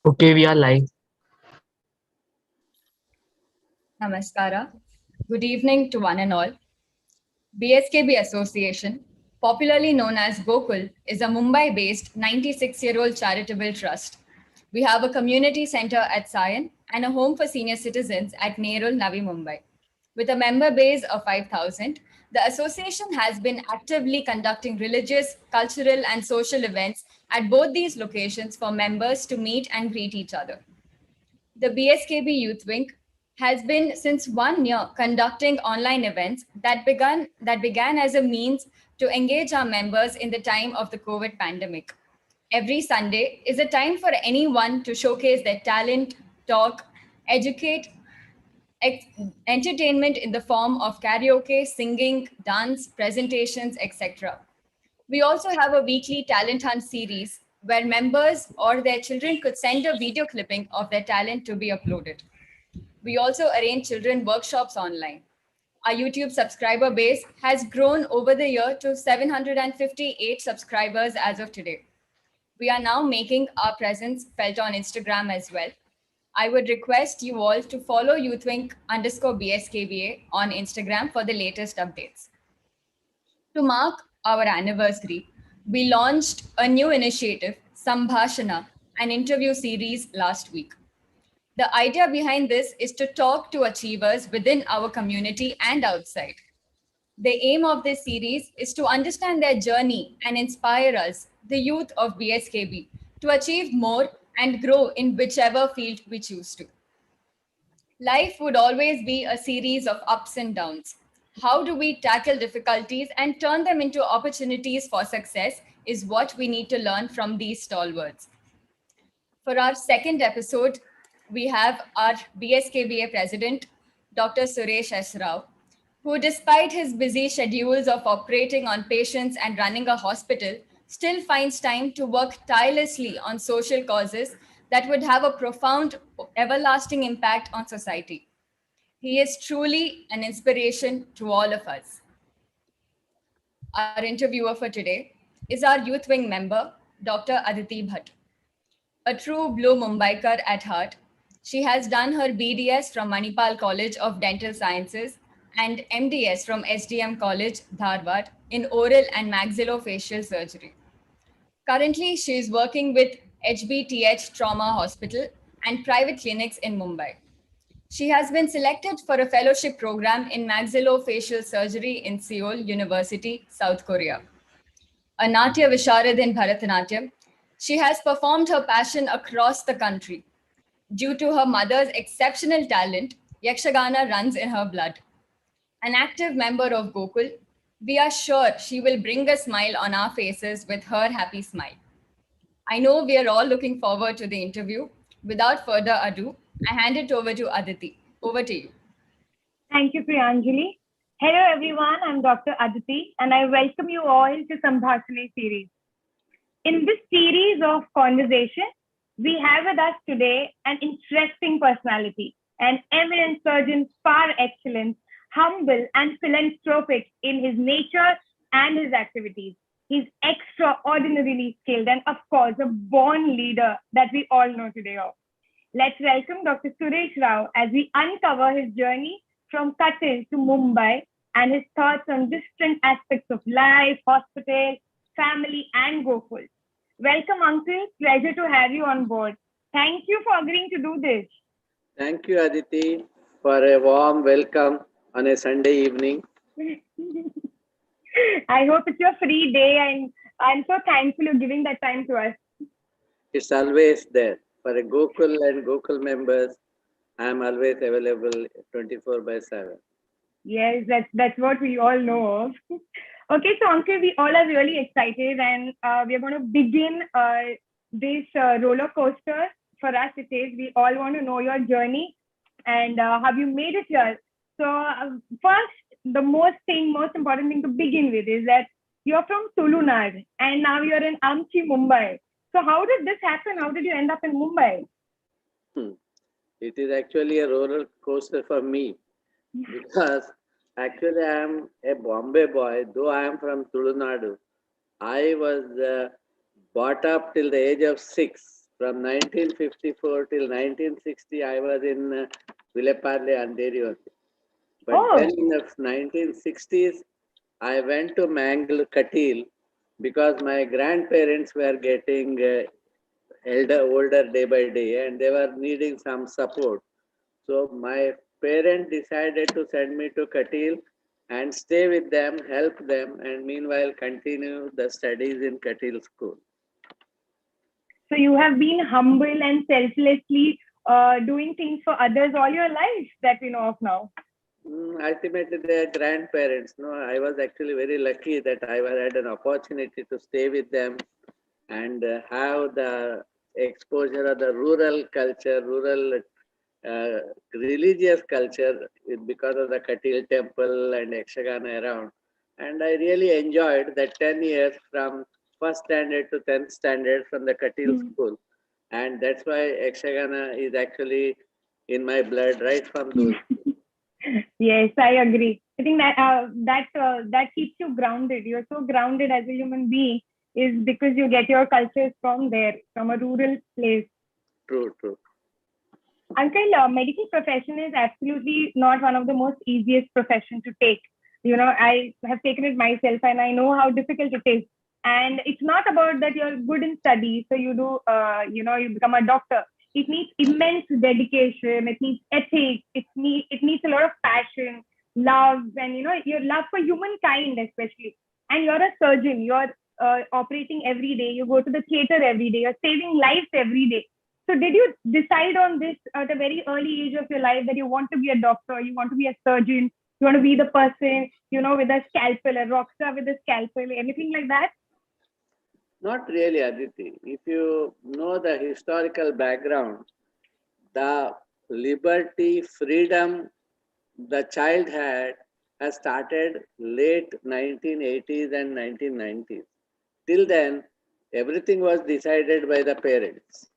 Okay, we are live. Namaskara. Good evening to one and all. BSKB Association, popularly known as Gokul, is a Mumbai based 96-year-old charitable trust. We have a community center at Sion and a home for senior citizens at Nerul, Navi Mumbai. With a member base of 5,000, the association has been actively conducting religious, cultural, and social events at both these locations for members to meet and greet each other. The BSKB Youth Wing has been since 1 year conducting online events that began as a means to engage our members in the time of the COVID pandemic. Every Sunday is a time for anyone to showcase their talent, talk, educate, ex- entertainment in the form of karaoke, singing, dance, presentations, etc. We also have a weekly talent hunt series where members or their children could send a video clipping of their talent to be uploaded. We also arrange children workshops online. Our YouTube subscriber base has grown over the year to 758 subscribers as of today. We are now making our presence felt on Instagram as well. I would request you all to follow youthwink_BSKBA on Instagram for the latest updates. To mark our anniversary, we launched a new initiative, Sambhashana, an interview series last week. The idea behind this is to talk to achievers within our community and outside. The aim of this series is to understand their journey and inspire us, the youth of BSKB, to achieve more and grow in whichever field we choose to. Life would always be a series of ups and downs. How do we tackle difficulties and turn them into opportunities for success is what we need to learn from these stalwarts. For our second episode, we have our BSKBA president, Dr. Suresh Rao, who, despite his busy schedules of operating on patients and running a hospital, still finds time to work tirelessly on social causes that would have a profound, everlasting impact on society. He is truly an inspiration to all of us. Our interviewer for today is our Youth Wing member, Dr. Aditi Bhatt. A true blue Mumbaikar at heart, she has done her BDS from Manipal College of Dental Sciences and MDS from SDM College, Dharwad, in oral and maxillofacial surgery. Currently, she is working with HBTH Trauma Hospital and private clinics in Mumbai. She has been selected for a fellowship program in maxillofacial surgery in Seoul University, South Korea. A Natya Visharad in Bharatanatyam, she has performed her passion across the country. Due to her mother's exceptional talent, Yakshagana runs in her blood. An active member of Gokul, we are sure she will bring a smile on our faces with her happy smile. I know we are all looking forward to the interview. Without further ado, I hand it over to Aditi. Over to you. Thank you, Priyanjali. Hello, everyone. I'm Dr. Aditi, and I welcome you all to Sambhashana series. In this series of conversation, we have with us today an interesting personality, an eminent surgeon par excellence, humble and philanthropic in his nature and his activities. He's extraordinarily skilled and, of course, a born leader that we all know today of. Let's welcome Dr. Suresh Rao as we uncover his journey from Cuttack to Mumbai and his thoughts on different aspects of life, hospital, family, and Gokul. Welcome, Uncle. Pleasure to have you on board. Thank you for agreeing to do this. Thank you, Aditi, for a warm welcome on a Sunday evening. I hope it's your free day, and I'm so thankful you're giving that time to us. It's always there. For a Gokul and Gokul members, I am always available 24/7. Yes, that's what we all know of. Okay, so Uncle, we all are really excited, and we are going to begin this roller coaster. For us, it is. We all want to know your journey and how you made it here. So first, the most important thing to begin with is that you're from Tulunad, and now you're in Amchi, Mumbai. So how did this happen? How did you end up in Mumbai? It is actually a roller coaster for me because actually I am a Bombay boy, though I am from Tulunadu. I was brought up till the age of 6 From 1954 till 1960, I was in Vileparle, Andheri. But then in the 1960s, I went to Mangalore, Katil, because my grandparents were getting older day by day, and they were needing some support. So my parents decided to send me to Katil and stay with them, help them, and meanwhile continue the studies in Katil school. So you have been humble and selflessly doing things for others all your life that we know of now. Ultimately, they are grandparents. No, I was actually very lucky that I had an opportunity to stay with them and have the exposure of the rural culture, rural uh, religious culture because of the Katil temple and Yakshagana around. And I really enjoyed that 10 years from first standard to 10th standard from the Katil school. And that's why Yakshagana is actually in my blood right from those. Yes, I agree. I think that that keeps you grounded. You're so grounded as a human being is because you get your cultures from there, from a rural place. True, true. Uncle, medical profession is absolutely not one of the most easiest profession to take. I have taken it myself and I know how difficult it is. And it's not about that you're good in studies, so you do, you become a doctor. It needs immense dedication. It needs ethics. It needs a lot of passion, love, and your love for humankind, especially. And you're a surgeon. You're operating every day. You go to the theater every day. You're saving lives every day. So did you decide on this at a very early age of your life that you want to be a doctor, you want to be a surgeon, you want to be the person, with a scalpel, a rock star with a scalpel, anything like that? Not really, Aditi. If you know the historical background, the liberty, freedom the child had has started late 1980s and 1990s. Till then, everything was decided by the parents.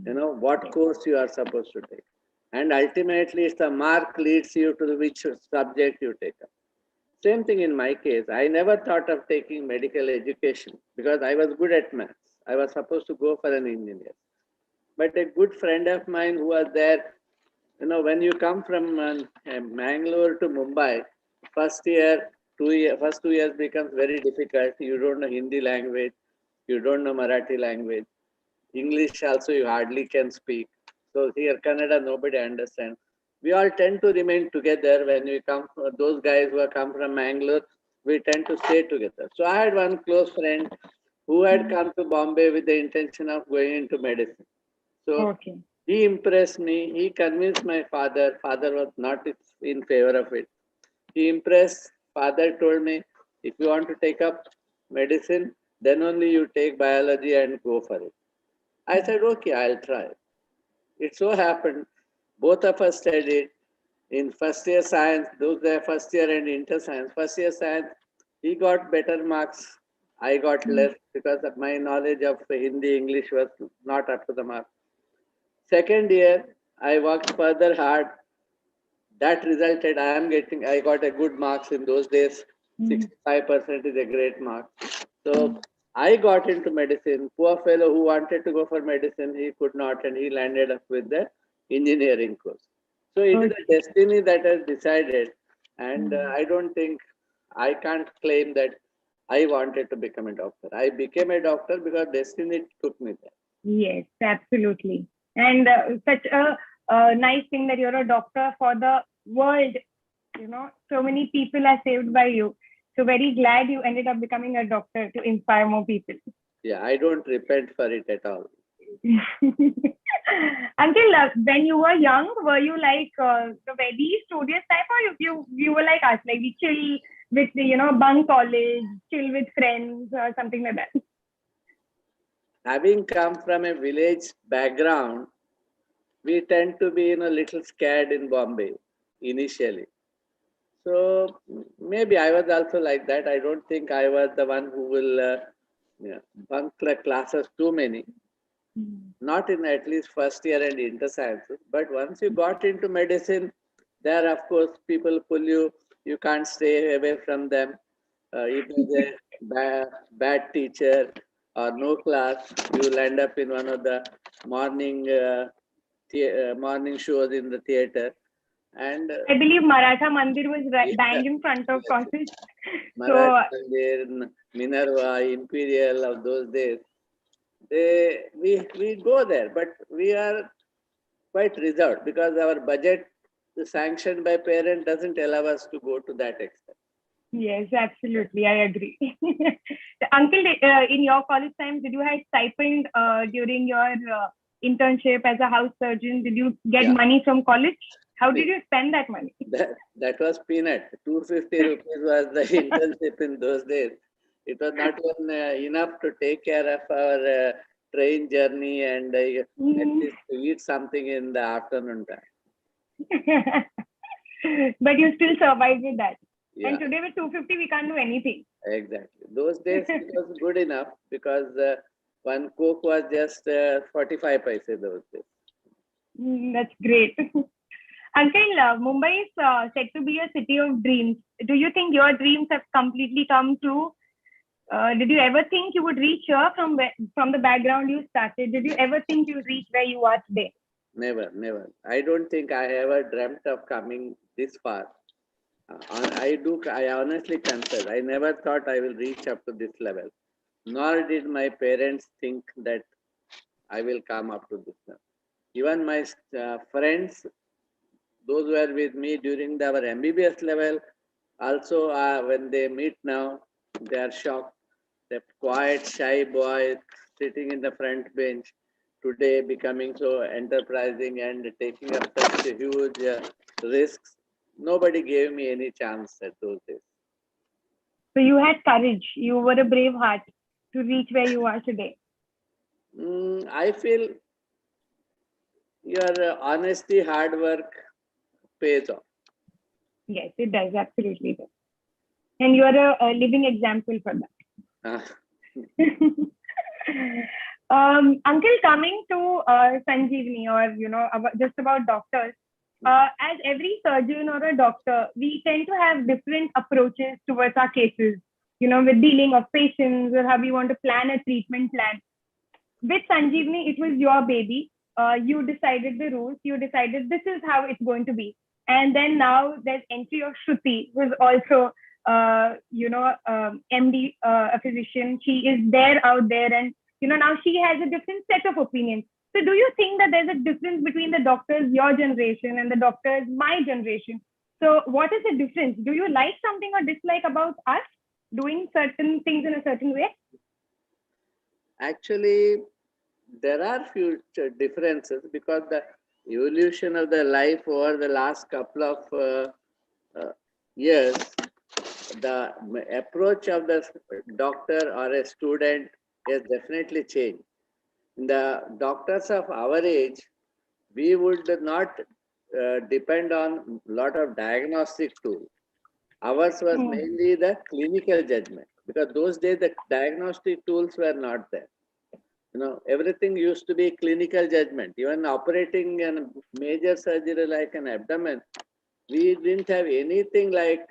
What course you are supposed to take. And ultimately, it's the mark leads you to which subject you take up. Same thing in my case. I never thought of taking medical education because I was good at maths. I was supposed to go for an engineer. But a good friend of mine who was there, when you come from Mangalore to Mumbai, first 2 years becomes very difficult. You don't know Hindi language, you don't know Marathi language. English also you hardly can speak. So here Kannada nobody understands. We all tend to remain together when we come. Those guys who have come from Mangalore, we tend to stay together. So I had one close friend who had come to Bombay with the intention of going into medicine. So he impressed me. He convinced my father. Father was not in favor of it. He impressed. Father told me, if you want to take up medicine, then only you take biology and go for it. I said, okay, I'll try. It so happened, both of us studied in first year science, those were first year and inter science. First year science, he got better marks. I got less because of my knowledge of Hindi, English was not up to the mark. Second year, I worked further hard. That resulted, I got a good marks in those days. 65% is a great mark. So I got into medicine. Poor fellow who wanted to go for medicine, he could not, and he landed up with the engineering course. So it is a destiny that has decided, and I can't claim that I wanted to become a doctor. I became a doctor because destiny took me there. Yes, absolutely. And such a nice thing that you're a doctor for the world. So many people are saved by you. So very glad you ended up becoming a doctor to inspire more people. Yeah, I don't repent for it at all. Until when you were young, were you like the very studious type, or you were like us, like we chill with bunk college, chill with friends, or something like that? Having come from a village background, we tend to be a little scared in Bombay initially. So maybe I was also like that. I don't think I was the one who will bunk classes too many. Not in at least first year and inter sciences. But once you got into medicine, there of course people pull you. You can't stay away from them. If there's a bad teacher, or no class, you will end up in one of the morning morning shows in the theater. And I believe Maratha Mandir was yeah, bang in front of yes, college. Marathi So Mandir, Minerva, Imperial of those days, we go there, but we are quite reserved because our budget sanctioned by parent doesn't allow us to go to that extent. yes, absolutely, I agree. Uncle, in your college time, did you have stipend during your internship as a house surgeon? Did you get Yeah, money from college? How did see, you spend that money? that was peanut. 250 rupees was the internship in those days. It was not even enough to take care of our train journey and at Mm. least to eat something in the afternoon time. But you still survived with that. And Yeah, today with 250, we can't do anything. exactly. Those days it was good enough because one Coke was just 45 paise those days. That's great. Uncle, Mumbai is said to be a city of dreams. Do you think your dreams have completely come true? Did you ever think you would reach here from the background you started? Did you ever think you'd reach where you are today? Never, never. I don't think I ever dreamt of coming this far. I honestly confess, I never thought I will reach up to this level. Nor did my parents think that I will come up to this level. Even my friends, those who were with me during our MBBS level, also when they meet now, they are shocked. The quiet, shy boy sitting in the front bench today becoming so enterprising and taking up such huge risks. Nobody gave me any chance at those days. So you had courage. You were a brave heart to reach where you are today. I feel your honesty, hard work pays off. Yes, it does. Absolutely does. And you are a living example for Uh, that. Uncle, coming to Sanjeevani, or just about doctors, as every surgeon or a doctor, we tend to have different approaches towards our cases. With dealing of patients or how we want to plan a treatment plan. With Sanjeevani, it was your baby. You decided the rules. You decided this is how it's going to be. And then now there's entry of Shruti, who's also, MD, a physician. She is there out there, and now she has a different set of opinions. So, do you think that there's a difference between the doctors your generation and the doctors my generation? So, what is the difference? Do you like something or dislike about us doing certain things in a certain way? Actually, there are few differences because the evolution of the life over the last couple of years, the approach of the doctor or a student has definitely changed. The doctors of our age, we would not depend on a lot of diagnostic tools. Ours was Hmm. mainly the clinical judgment because those days the diagnostic tools were not there. Everything used to be clinical judgment. Even operating a major surgery like an abdomen, we didn't have anything like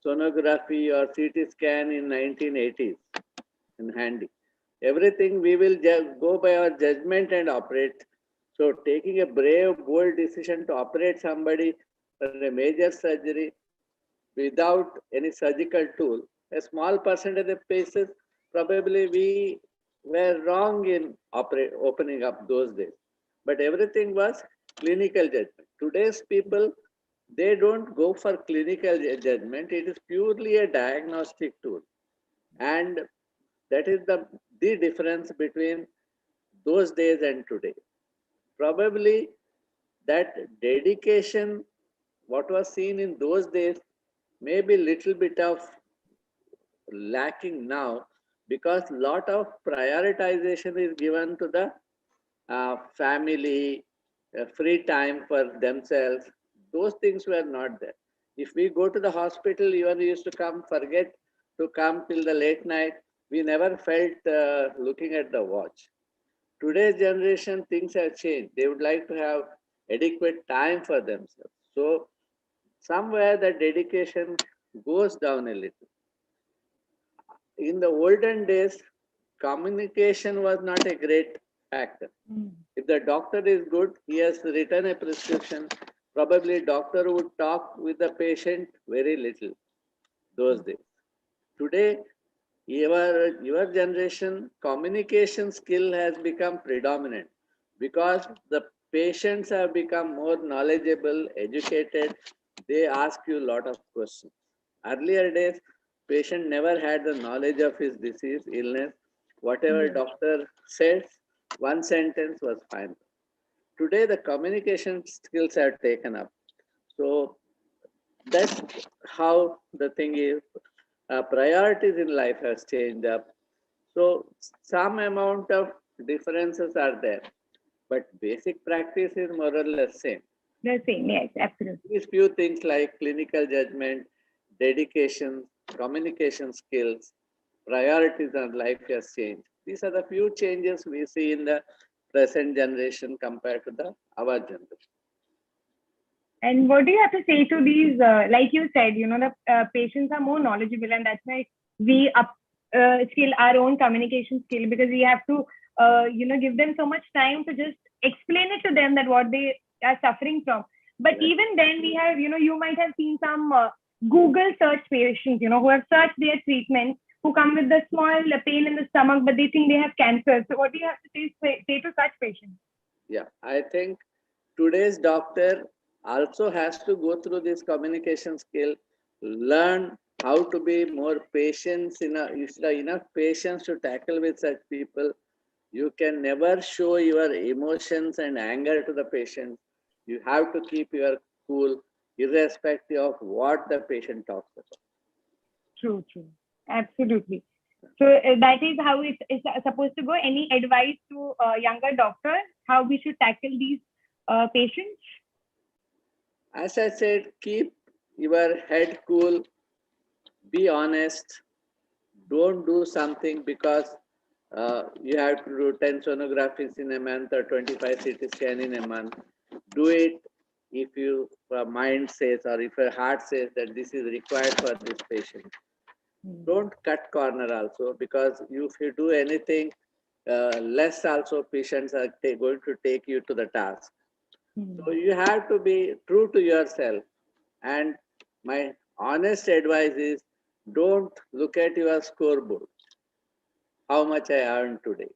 sonography or CT scan in 1980s in handy. Everything we will go by our judgment and operate. So taking a brave, bold decision to operate somebody for a major surgery without any surgical tool, a small percentage of cases, probably we were wrong in opening up those days. But everything was clinical judgment. Today's people, they don't go for clinical judgment. It is purely a diagnostic tool. And that is the difference between those days and today. Probably that dedication, what was seen in those days, may be little bit of lacking now because lot of prioritization is given to the family, free time for themselves. Those things were not there. If we go to the hospital, even we used to forget to come till the late night. We never felt looking at the watch. Today's generation, things have changed. They would like to have adequate time for themselves. So somewhere the dedication goes down a little. In the olden days, communication was not a great factor. If the doctor is good, he has written a prescription, probably doctor would talk with the patient very little those days. Today, your generation communication skill has become predominant because the patients have become more knowledgeable, educated. They ask you a lot of questions. Earlier days, patient never had the knowledge of his disease, illness. Whatever doctor says, one sentence was fine. Today, the communication skills have taken up. So that's how the thing is. Priorities in life has changed up. So some amount of differences are there, but basic practice is more or less same. The same, yes, absolutely. These few things like clinical judgment, dedication, communication skills, priorities in life has changed. These are the few changes we see in the present generation compared to our generation. And what do you have to say to these, like you said, the patients are more knowledgeable, and that's why we skill our own communication skill, because we have to, give them so much time to just explain it to them that what they are suffering from. But even then we have, you might have seen some Google search patients, who have searched their treatment, who come with the small pain in the stomach, but they think they have cancer. So what do you have to say to such patients? Yeah, I think today's doctor also has to go through this communication skill, learn how to be more patient, enough patience to tackle with such people. You can never show your emotions and anger to the patient. You have to keep your cool, irrespective of what the patient talks about. True. Absolutely. So that is how it is supposed to go. Any advice to younger doctors, how we should tackle these patients? As I said, keep your head cool, be honest, don't do something because you have to do 10 sonographies in a month or 25 CT scan in a month. Do it if your mind says or if your heart says that this is required for this patient. Don't cut corner also, because if you do anything less also, patients are going to take you to the task. So you have to be true to yourself. And my honest advice is, don't look at your scoreboard. How much I earned today.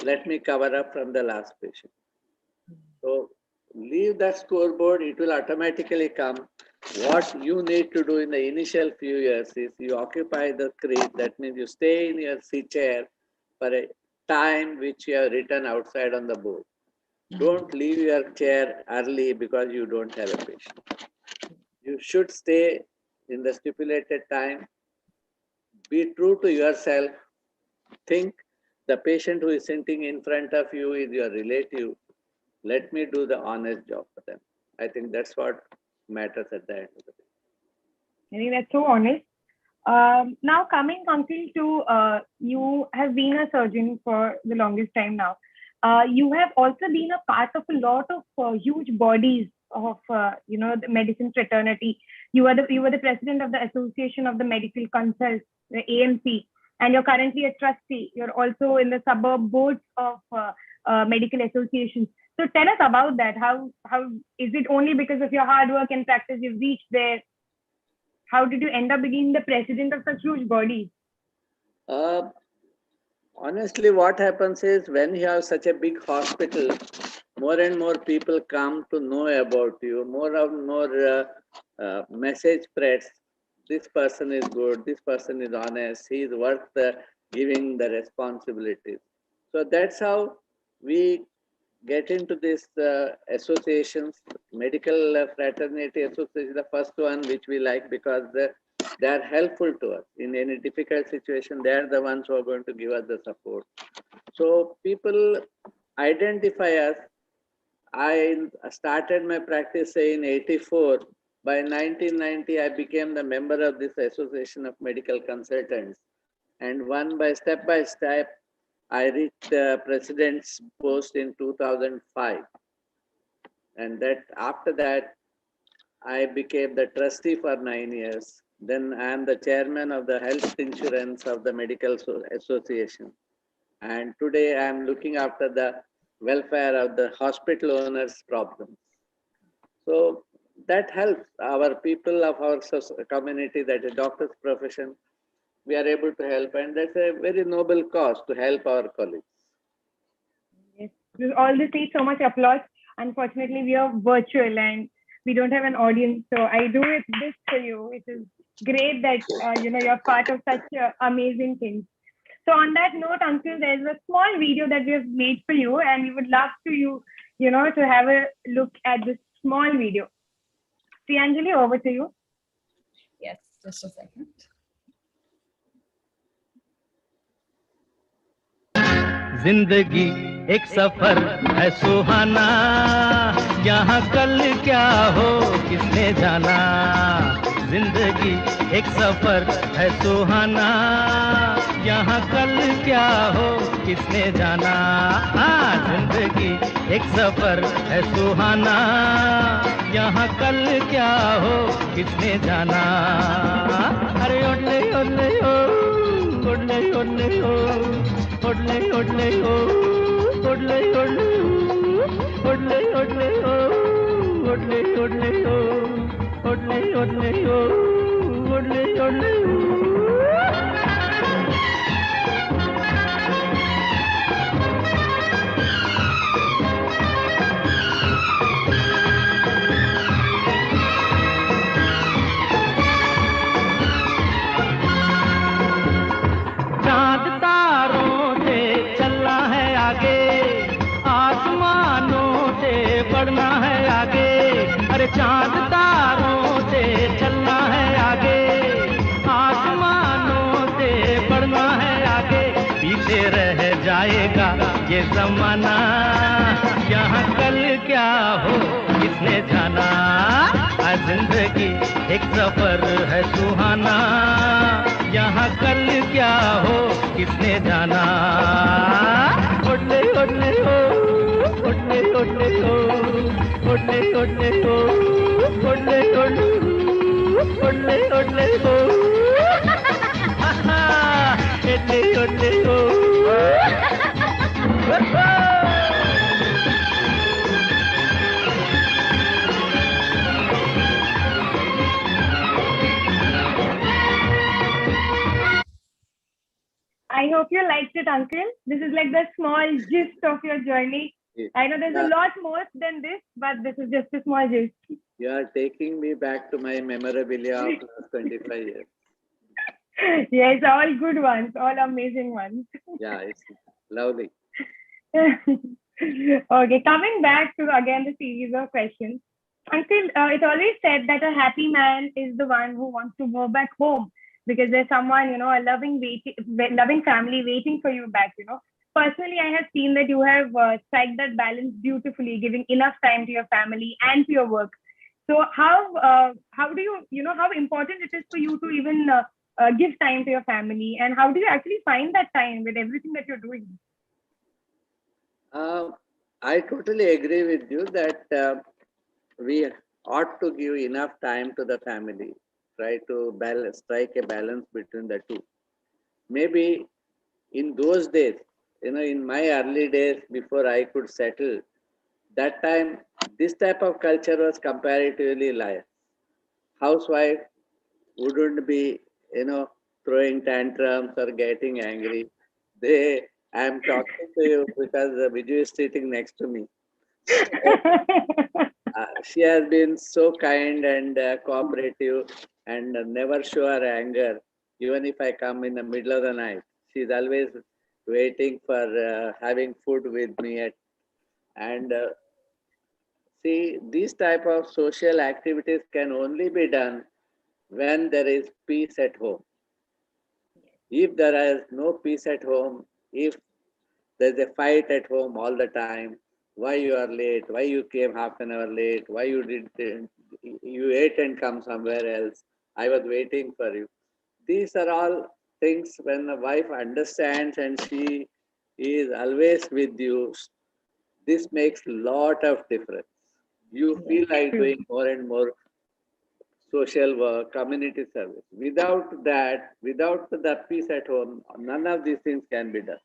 Let me cover up from the last patient. So leave that scoreboard, it will automatically come. What you need to do in the initial few years is you occupy the crate. That means you stay in your seat chair for a time which you have written outside on the board. Don't leave your chair early because you don't have a patient. You should stay in the stipulated time. Be true to yourself. Think the patient who is sitting in front of you is your relative. Let me do the honest job for them. I think that's what matters at the end of the day. I think that's so honest. Now coming, Uncle, to you have been a surgeon for the longest time now. You have also been a part of a lot of huge bodies of the medicine fraternity. You were the president of the Association of the Medical Consults, the AMC, and you're currently a trustee. You're also in the suburb boards of medical associations. So tell us about that. How is it only because of your hard work and practice you've reached there? How did you end up being the president of such huge bodies? Honestly, what happens is when you have such a big hospital, more and more people come to know about you. More and more message spreads. This person is good. This person is honest. He is worth giving the responsibilities. So that's how we get into this associations. Medical fraternity association is the first one which we like because they are helpful to us in any difficult situation. They are the ones who are going to give us the support. So people identify us. I started my practice in '84. By 1990, I became the member of this Association of Medical Consultants. And step by step, I reached the president's post in 2005. And after that, I became the trustee for 9 years. Then I am the chairman of the health insurance of the medical association. And today I am looking after the welfare of the hospital owners' problems. So that helps our people of our community, that is doctor's profession, we are able to help, and that's a very noble cause to help our colleagues. Yes. All this needs so much applause. Unfortunately, we are virtual and we don't have an audience. So I do this for you. It is great that you're part of such amazing things. So on that note, Uncle, there's a small video that we have made for you, and we would love to have a look at this small video. Priyanjali, over to you. Yes, just a second. जिंदगी एक सफर है सुहाना, यहाँ कल क्या हो किसने जाना। जिंदगी एक सफर है सुहाना, यहाँ कल क्या हो किसने जाना। हाँ, जिंदगी एक सफर है सुहाना, यहाँ कल क्या हो किसने जाना। अरे ओले ओले ओ, ओले ओले ओ, ओले ओले ओ, ओले ओले ओ, ओले ओले ओ, ओले ओले ओ, ओले ओले ओ, ओले ओले ओ। चांद तारों से चलना है आगे, आसमानों से बढ़ना है आगे। अरे चांद तारों से चलना है आगे, आसमानों से बढ़ना है आगे। पीछे रह जाएगा ये जमाना, यहाँ कल क्या हो किसने जाना। जिंदगी एक सफर है सुहाना, यहाँ कल क्या हो किसने जाना। ओले ओले ओ, ओले ओले ओ, ओले ओले ओ, ओले ओले ओ, ओले ओले ओ, ओले ओले ओ। I hope you liked it, Uncle. This is like the small gist of your journey. I know there's a lot more than this, but this is just a small gist. You are taking me back to my memorabilia of last 25 years. Yes, all good ones, all amazing ones. Yeah, it's lovely. Okay, coming back to again the series of questions. Uncle, it's always said that a happy man is the one who wants to go back home because there's someone, a loving family waiting for you back, Personally, I have seen that you have strike that balance beautifully, giving enough time to your family and to your work. So how do you, how important it is for you to even give time to your family, and how do you actually find that time with everything that you're doing? I totally agree with you that we ought to give enough time to the family, try to strike a balance between the two. Maybe in those days, in my early days before I could settle, that time, this type of culture was comparatively light. Housewife wouldn't be, throwing tantrums or getting angry. I'm talking to you because Viju is sitting next to me. She has been so kind and cooperative and never show her anger. Even if I come in the middle of the night, she's always waiting for having food with me. See, these type of social activities can only be done when there is peace at home. If there is no peace at home, if there's a fight at home all the time, why you are late, why you came half an hour late, why you ate and come somewhere else, I was waiting for you. These are all things when the wife understands and she is always with you, this makes a lot of difference. You feel like doing more and more social work, community service. Without that, without the peace at home, none of these things can be done.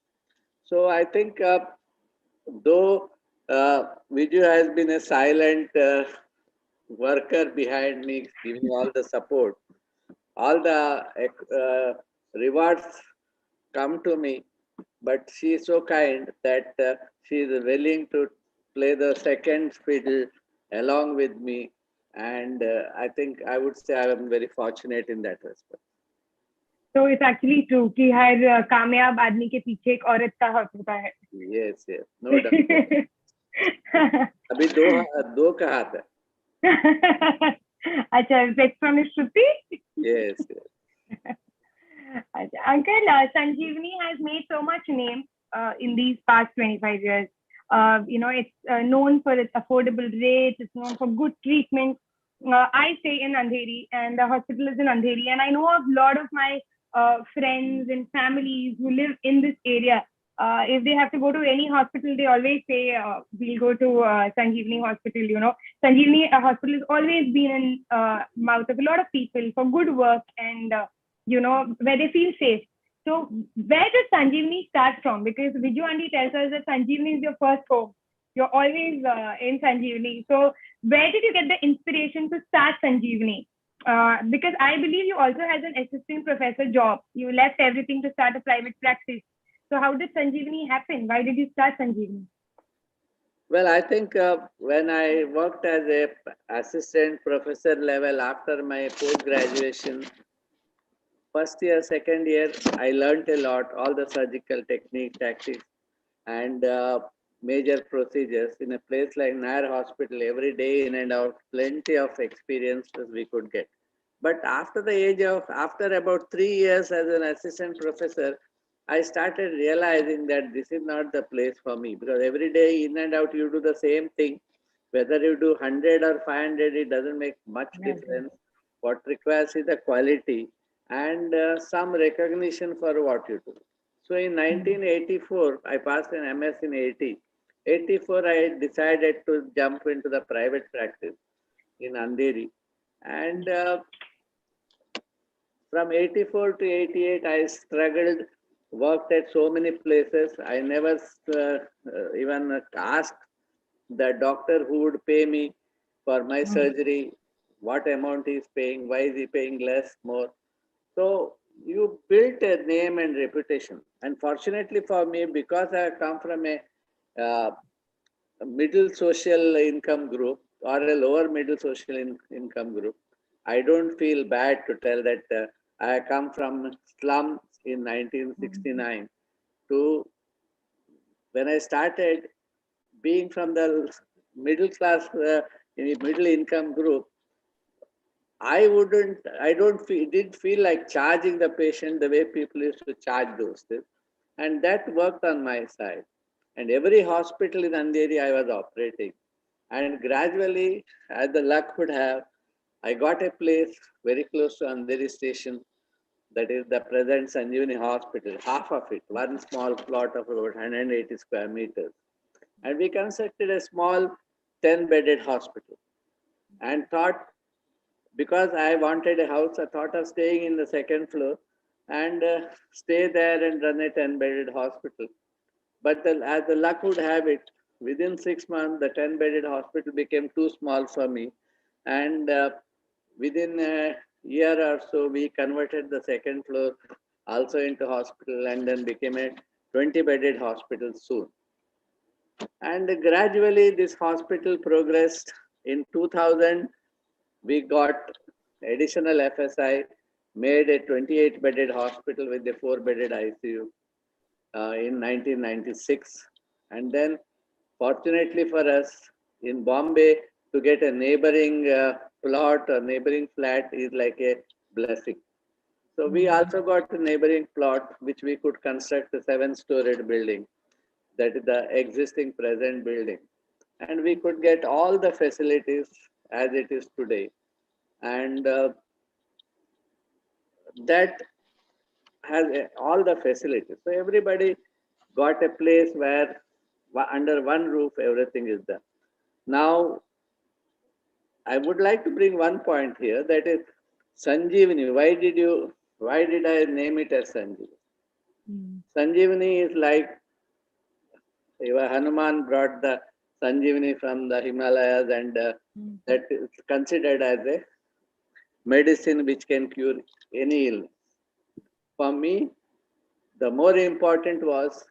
So I think though Viju has been a silent worker behind me, giving all the support, all the rewards come to me, but she is so kind that she is willing to play the second fiddle along with me. And I think I would say I am very fortunate in that respect. So it's actually true कि हर कामयाब आदमी के पीछे एक औरत का हाथ होता है. Yes, yes, no doubt. अभी दो का हाथ है. अच्छा, reflects from his Shruti? Yes, yes. Uncle, Sanjeevani has made so much name in these past 25 years. It's known for its affordable rates. It's known for good treatment. I stay in Andheri, and the hospital is in Andheri, and I know a lot of my friends and families who live in this area. If they have to go to any hospital, they always say, we'll go to Sanjeevani Hospital. Sanjeevani Hospital has always been in mouth of a lot of people for good work and where they feel safe. So where does Sanjeevani start from? Because Viju Aunty tells us that Sanjeevani is your first home. You're always in Sanjeevani. So where did you get the inspiration to start Sanjeevani? Because I believe you also has an assistant professor job. You left everything to start a private practice. So how did Sanjeevani happen? Why did you start Sanjeevani? Well, I think when I worked as a assistant professor level after my post-graduation, first year, second year, I learned a lot, all the surgical technique, tactics, and major procedures in a place like Nair Hospital. Every day in and out, plenty of experiences we could get. But after about 3 years as an assistant professor, I started realizing that this is not the place for me, because every day in and out you do the same thing. Whether you do 100 or 500, it doesn't make much difference. What requires is the quality and some recognition for what you do. So in 1984, I passed an MS in 80. 84, I decided to jump into the private practice in Andheri. And from 84 to 88, I struggled, worked at so many places. I never even asked the doctor who would pay me for my surgery, what amount he's paying, why is he paying less, more. So you built a name and reputation. And fortunately for me, because I come from a middle social income group or a lower middle social income group, I don't feel bad to tell that I come from slums in 1969 to when I started being from the middle class, middle income group. Didn't feel like charging the patient the way people used to charge those things. And that worked on my side. And every hospital in Andheri I was operating. And gradually, as the luck would have, I got a place very close to Andheri station. That is the present Sanjeevani Hospital, half of it, one small plot of about 180 square meters. And we constructed a small 10-bedded hospital and thought, because I wanted a house, I thought of staying in the second floor and stay there and run a 10-bedded hospital. But as the luck would have it, within 6 months, the 10-bedded hospital became too small for me. And within a year or so, we converted the second floor also into hospital and then became a 20-bedded hospital soon. And gradually, this hospital progressed. In 2000, we got additional FSI, made a 28-bedded hospital with a 4-bedded ICU in 1996. And then, fortunately for us, in Bombay, to get a neighboring plot or neighboring flat is like a blessing. So we also got a neighboring plot, which we could construct a 7-storied building. That is the existing present building. And we could get all the facilities as it is today. And that has all the facilities. So everybody got a place where under one roof, everything is done. Now, I would like to bring one point here, that is Sanjeevani. Why did I name it as Sanjeevani? Sanjeevani is like Even Hanuman brought the Sanjeevani from the Himalayas, and that is considered as a medicine which can cure any illness. For me, the more important was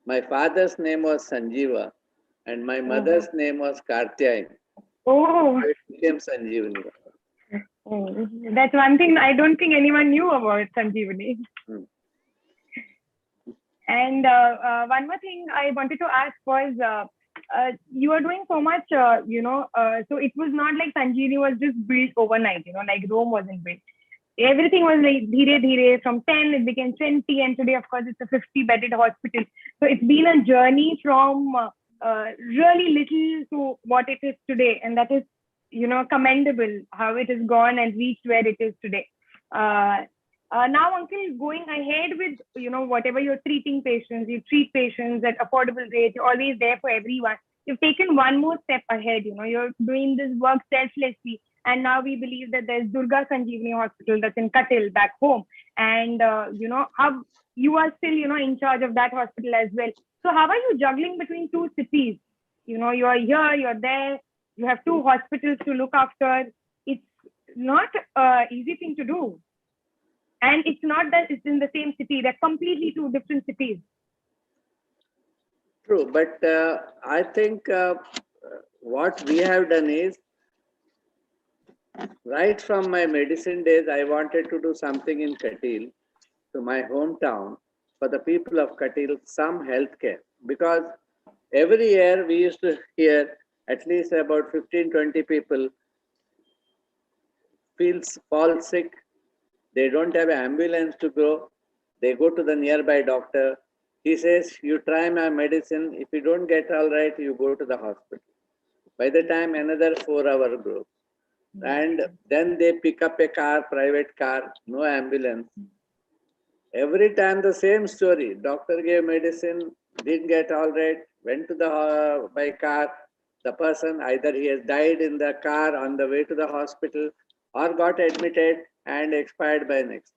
my father's name was Sanjeeva and my mother's name was Kartyayani. Oh, It became Sanjeevani. oh, that's one thing I don't think anyone knew about Sanjeevani. And one more thing I wanted to ask was, you are doing so much, so it was not like Sanjeevani was just built overnight, like Rome wasn't built. Everything was like dheere dheere, from 10 it became 20, and today of course it's a 50-bedded hospital. So it's been a journey from really little to what it is today, and that is commendable how it has gone and reached where it is today. Now, uncle, going ahead with whatever you're treating patients, you treat patients at affordable rates, you're always there for everyone. You've taken one more step ahead, you're doing this work selflessly. And now we believe that there's Durga Sanjeevani Hospital that's in Katil back home. And, how you are still, in charge of that hospital as well. So how are you juggling between two cities? You are here, you're there, you have two hospitals to look after. It's not an easy thing to do. And it's not that it's in the same city, they're completely two different cities. True, but I think what we have done is, right from my medicine days, I wanted to do something in Katil, to my hometown, for the people of Katil, some healthcare. Because every year we used to hear at least about 15-20 people fall sick. They don't have an ambulance to go. They go to the nearby doctor. He says, you try my medicine. If you don't get all right, you go to the hospital. By the time, another 4-hour group. And then they pick up a car, private car, no ambulance. Every time the same story. Doctor gave medicine, didn't get all right, went to the by car. The person, either he has died in the car on the way to the hospital or got admitted and expired by next.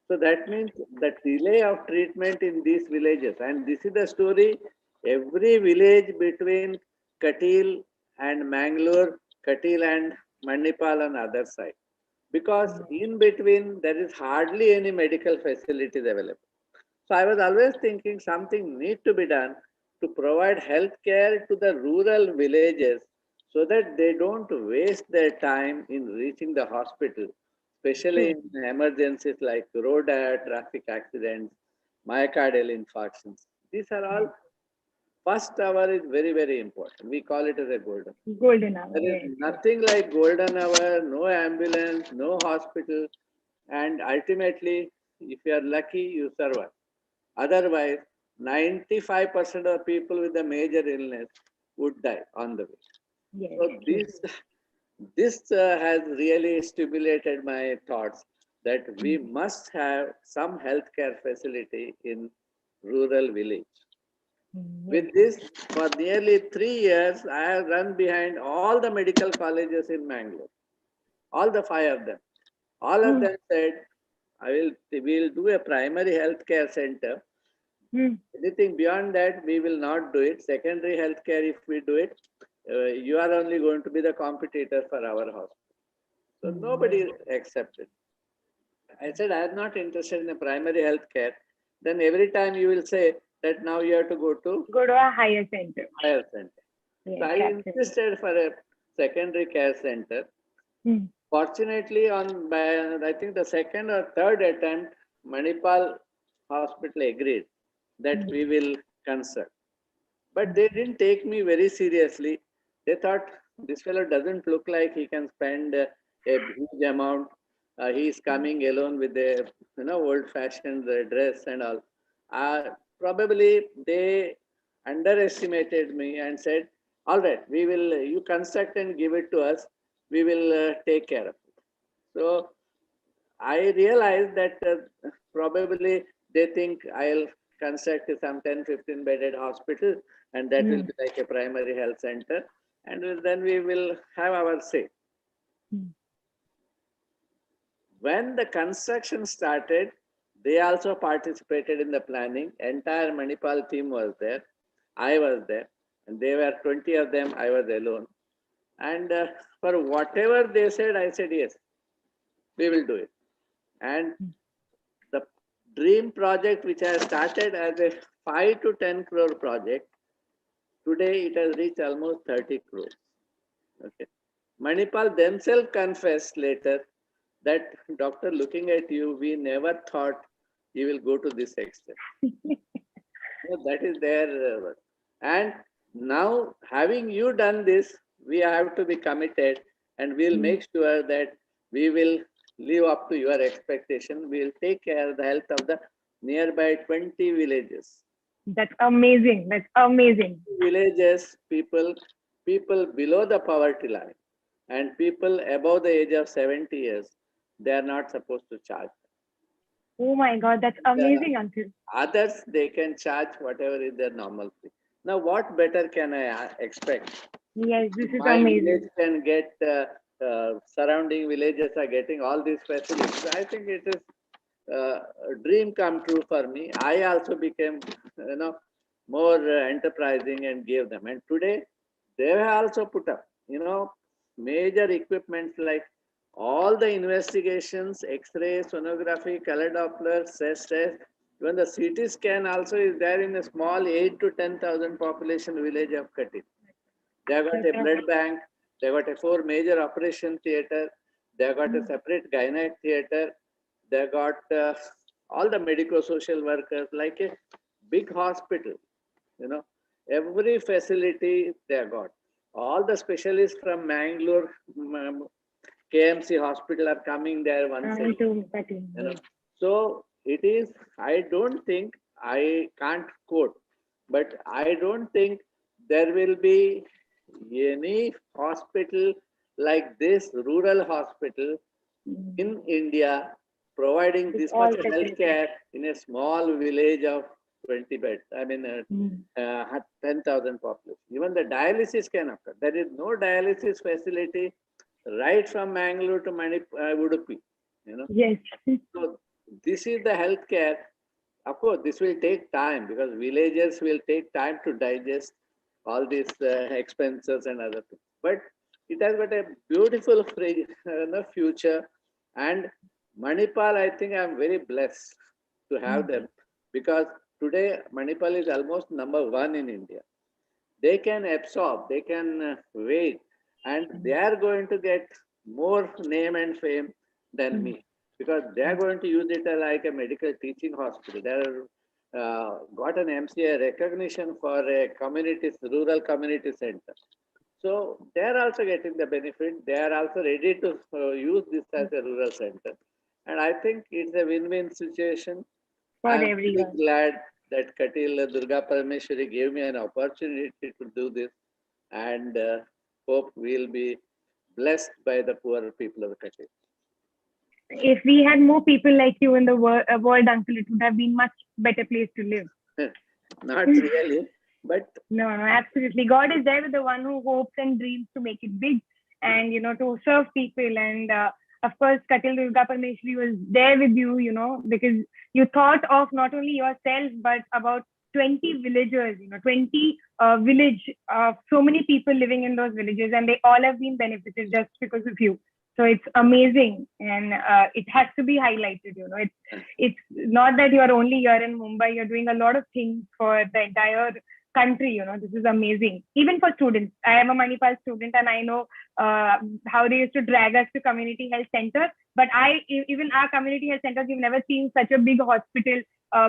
So that means the delay of treatment in these villages. And this is the story. Every village between Katil and Mangalore, Katil and Manipal on the other side. Because in between, there is hardly any medical facilities available. So I was always thinking something need to be done to provide health care to the rural villages so that they don't waste their time in reaching the hospital, especially in emergencies like road traffic accidents, myocardial infarctions. These are all, first hour is very, very important. We call it as a golden hour. There is nothing like golden hour, no ambulance, no hospital, and ultimately, if you are lucky, you survive. Otherwise, 95% of people with a major illness would die on the way. So this has really stimulated my thoughts that we must have some healthcare facility in rural village. With this, for nearly 3 years, I have run behind all the medical colleges in Mangalore, all the 5 of them. All of them said, we'll do a primary healthcare center. Anything beyond that, we will not do it. Secondary healthcare, if we do it, you are only going to be the competitor for our hospital. So nobody accepted. I said, I am not interested in a primary healthcare. Then every time you will say that now you have to go to a higher center. So I insisted for a secondary care center. Fortunately, by I think the second or third attempt, Manipal Hospital agreed that we will construct. But they didn't take me very seriously. They thought this fellow doesn't look like he can spend a huge amount. He is coming alone with a old-fashioned dress and all. Probably they underestimated me and said, all right, you construct and give it to us. We will take care of it. So I realized that probably they think I'll construct some 10-15 bedded hospital and that will be like a primary health center, and then we will have our say. When the construction started, they also participated in the planning. Entire Manipal team was there. I was there, and they were 20 of them. I was alone. And for whatever they said, I said, yes, we will do it. And the dream project, which I started as a 5 to 10 crore project, today it has reached almost 30 crores. Okay. Manipal themselves confessed later that, doctor, looking at you, we never thought you will go to this extent. So that is their and now, having you done this, we have to be committed, and we'll make sure that we will live up to your expectation. We'll take care of the health of the nearby 20 villages. That's amazing. That's amazing. Villages, people below the poverty line and people above the age of 70 years, they are not supposed to charge. Oh my God, that's amazing, Uncle. Others, they can charge whatever is their normal fee. Now, what better can I expect? Yes, this is My amazing. village can get, surrounding villages are getting all these facilities. I think it is a dream come true for me. I also became, more enterprising and gave them. And today, they have also put up, major equipments like all the investigations, X-ray, sonography, color Doppler, stress test. Even the CT scan also is there in a small 8 to 10,000 population village of Kati. They have got a blood bank. They have got a 4 major operation theater. They have got a separate gynec theater. They have got all the medico-social workers, like a big hospital. Every facility they have got. All the specialists from Mangalore, KMC hospital are coming there once a week. So it is, I don't think, I can't quote, but I don't think there will be any hospital like this, rural hospital in India, providing this much healthcare in a small village of 20 beds. I mean, 10,000 population. Even the dialysis can occur. There is no dialysis facility right from Mangalore to Udupi. Yes. So this is the healthcare. Of course, this will take time because villagers will take time to digest all these expenses and other things. But it has got a beautiful future. And Manipal, I think I'm very blessed to have them, because today Manipal is almost number 1 in India. They can absorb, they can wait, and they are going to get more name and fame than me, because they are going to use it like a medical teaching hospital. They are got an MCI recognition for a rural community center. So they are also getting the benefit. They are also ready to use this as a rural center. And I think it's a win-win situation. I'm really glad that Katil Durga Parameshwari gave me an opportunity to do this, and hope we'll be blessed by the poor people of Katil. If we had more people like you in the world, Uncle, it would have been much better place to live. Not really, but no, absolutely. God is there with the one who hopes and dreams to make it big, and to serve people. And of course, Katil Durga Parameshwari was there with you, because you thought of not only yourself but about 20 villagers, 20 village, so many people living in those villages, and they all have been benefited just because of you. So it's amazing, and it has to be highlighted. It's not that you are only here in Mumbai. You're doing a lot of things for the entire country. This is amazing. Even for students, I am a Manipal student, and I know how they used to drag us to community health centers. But even our community health centers, we've never seen such a big hospital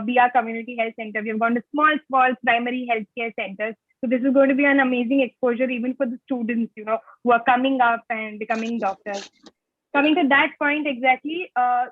be our community health center. We've gone to small primary healthcare centers. So this is going to be an amazing exposure even for the students, who are coming up and becoming doctors. Coming to that point exactly,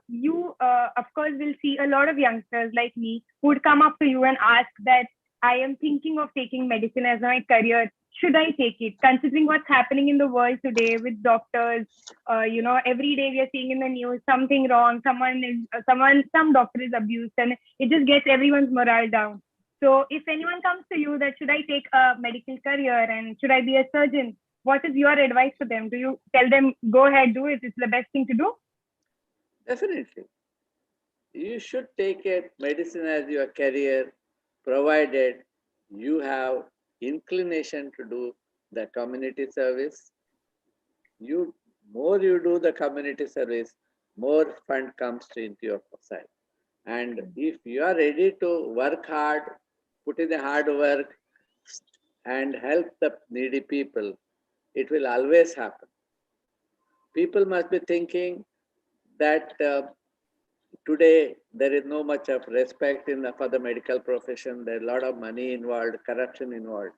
you, of course, will see a lot of youngsters like me who would come up to you and ask that, I am thinking of taking medicine as my career. Should I take it? Considering what's happening in the world today with doctors, every day we are seeing in the news something wrong, some doctor is abused, and it just gets everyone's morale down. So if anyone comes to you that should I take a medical career and should I be a surgeon, what is your advice for them? Do you tell them, go ahead, do it, it's the best thing to do? Definitely. You should take medicine as your career, provided you have inclination to do the community service, more you do the community service, more fund comes into your side. And if you are ready to work hard, put in the hard work and help the needy people, it will always happen. People must be thinking that today there is no much of respect for the medical profession. There is a lot of money involved, corruption involved.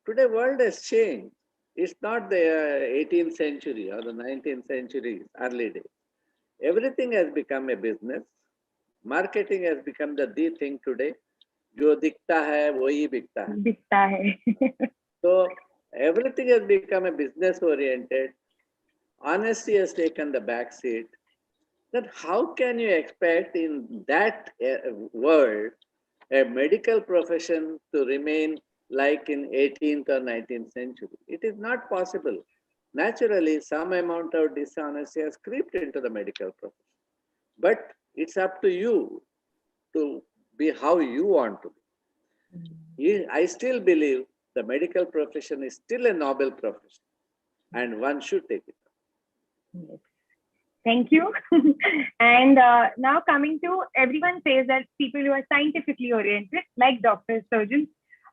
Today world has changed. It's not the 18th century or the 19th century early days. Everything has become a business. Marketing has become the thing today. जो दिखता है वही बिकता है. दिखता है. So everything has become a business oriented. Honesty has taken the back seat. Then how can you expect in that world a medical profession to remain like in 18th or 19th century? It is not possible. Naturally, some amount of dishonesty has crept into the medical profession. But it's up to you to be how you want to be. I still believe the medical profession is still a noble profession and one should take it up. Yes. Thank you. And now coming to, everyone says that people who are scientifically oriented, like doctors, surgeons,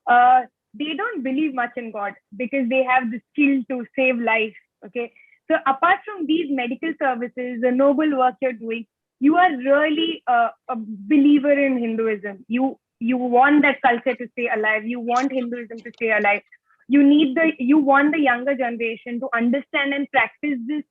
they don't believe much in God because they have the skill to save life. Okay. So apart from these medical services, the noble work you're doing, you are really a believer in Hinduism. You want that culture to stay alive. You want Hinduism to stay alive. You want the younger generation to understand and practice this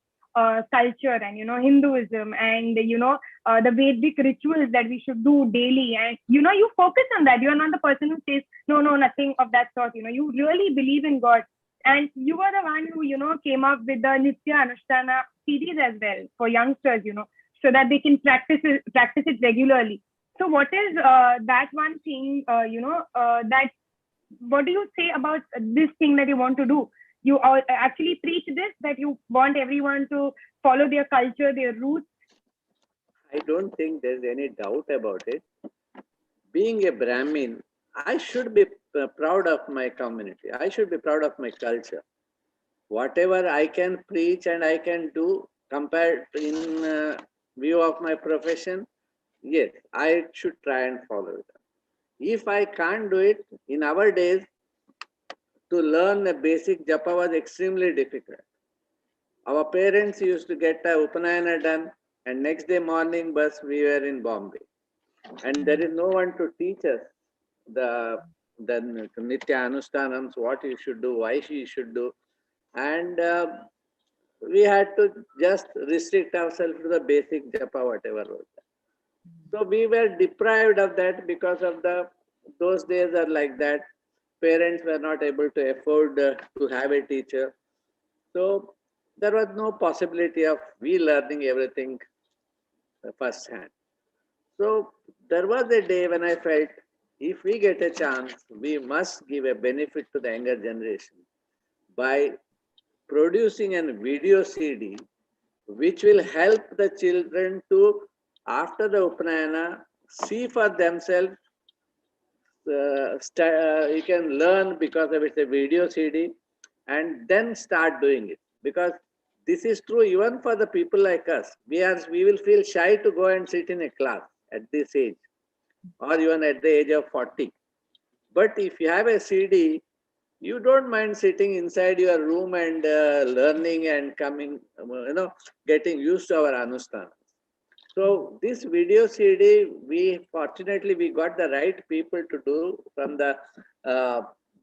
culture and Hinduism and the Vedic rituals that we should do daily, and you focus on that. You are not the person who says no, nothing of that sort. You really believe in God, and you are the one who came up with the Nitya Anushtana series as well for youngsters, so that they can practice it regularly. So what is that one thing that what do you say about this thing that you want to do? You actually preach this, that you want everyone to follow their culture, their roots? I don't think there's any doubt about it. Being a Brahmin, I should be proud of my community. I should be proud of my culture. Whatever I can preach and I can do compared in view of my profession, yes, I should try and follow it. If I can't do it, in our days, to learn a basic japa was extremely difficult. Our parents used to get a Upanayana done, and next day morning bus we were in Bombay. And there is no one to teach us the Nitya Anushtanams, what you should do, why you should do. And we had to just restrict ourselves to the basic japa, whatever was that. So we were deprived of that because of those days are like that. Parents were not able to afford to have a teacher. So there was no possibility of we learning everything firsthand. So there was a day when I felt if we get a chance, we must give a benefit to the younger generation by producing a video CD which will help the children to, after the Upanayana, see for themselves. You can learn because of it's a video CD and then start doing it. Because this is true even for the people like us. We will feel shy to go and sit in a class at this age or even at the age of 40. But if you have a CD, you don't mind sitting inside your room and learning and coming, getting used to our Anushthanas. So this video CD, fortunately we got the right people to do from the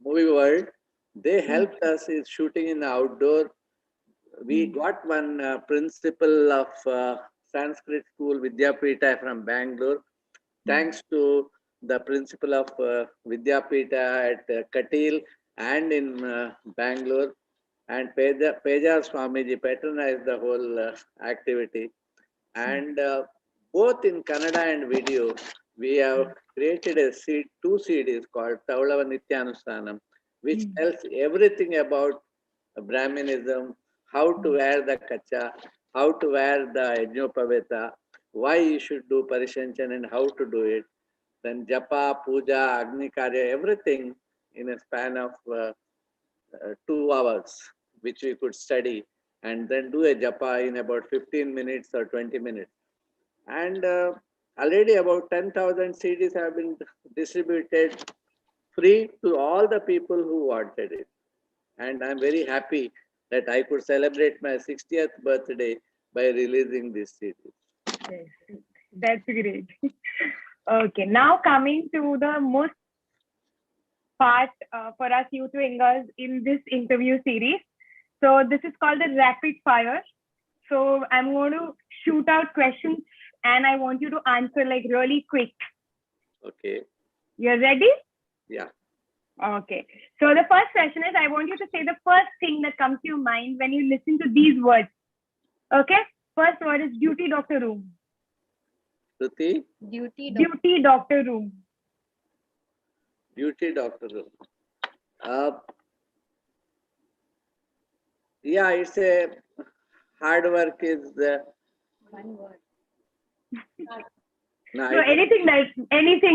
movie world. They helped us in shooting in the outdoor. We got one principal of Sanskrit school, Vidyapita from Bangalore. Thanks to the principal of Vidyapita at Katil and in Bangalore, and Peja Swamiji patronized the whole activity. And both in Kannada and video, we have created two CDs called Taulava Nityanusthanam, which tells everything about Brahminism, how to wear the kacha, how to wear the Yajnopaveta, why you should do Parishanchan and how to do it. then japa, puja, agni karya, everything in a span of 2 hours, which we could study, and then do a japa in about 15 minutes or 20 minutes. And already about 10,000 CDs have been distributed free to all the people who wanted it. And I'm very happy that I could celebrate my 60th birthday by releasing this CD. Yes, that's great. Okay, now coming to the most part for us youth wingers in this interview series. So this is called the rapid fire. So I'm going to shoot out questions and I want you to answer like really quick. Okay. You're ready? Yeah. Okay. So the first question is, I want you to say the first thing that comes to your mind when you listen to these words. Okay. First word is duty doctor room. Shruti? Duty doctor room. Duty doctor room. Yeah, it's a hard work is the One word. no, So anything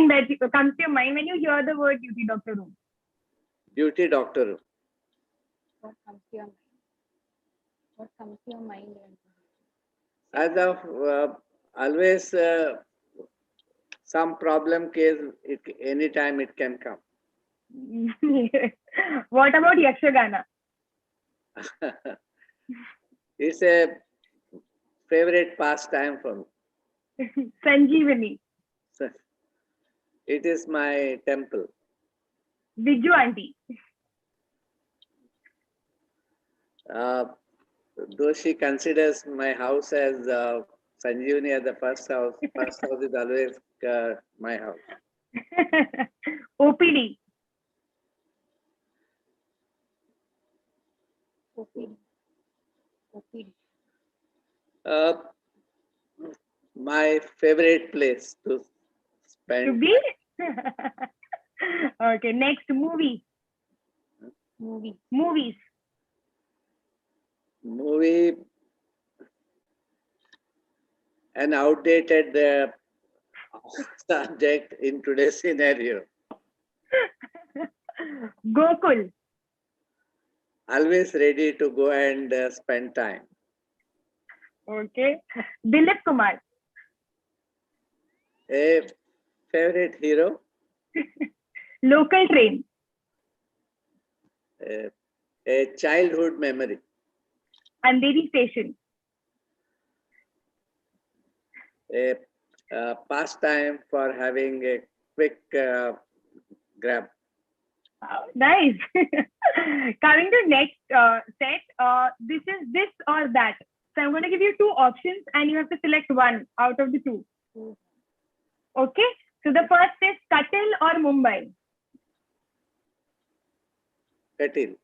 that comes to your mind when you hear the word duty doctor room. duty doctor room. What comes to your mind? What comes to your mind? As of always, some problem case, anytime it can come. What about Yakshagana? It's a favorite pastime for me. Sanjeevani. It is my temple. Viju auntie. Though she considers my house as Sanjeevani as the first house is always my house. OPD. My favorite place to spend. To be? Okay, next movie. Movies. Movie, an outdated subject in today's scenario. Gokul. Always ready to go and spend time. Okay. Dilip Kumar. A favorite hero. Local train. A childhood memory. Andheri station. A pastime for having a quick grab. Nice. Coming to next set, this is this or that. So I'm going to give you two options and you have to select one out of the two. Okay. So the first is Katil or Mumbai. Katil.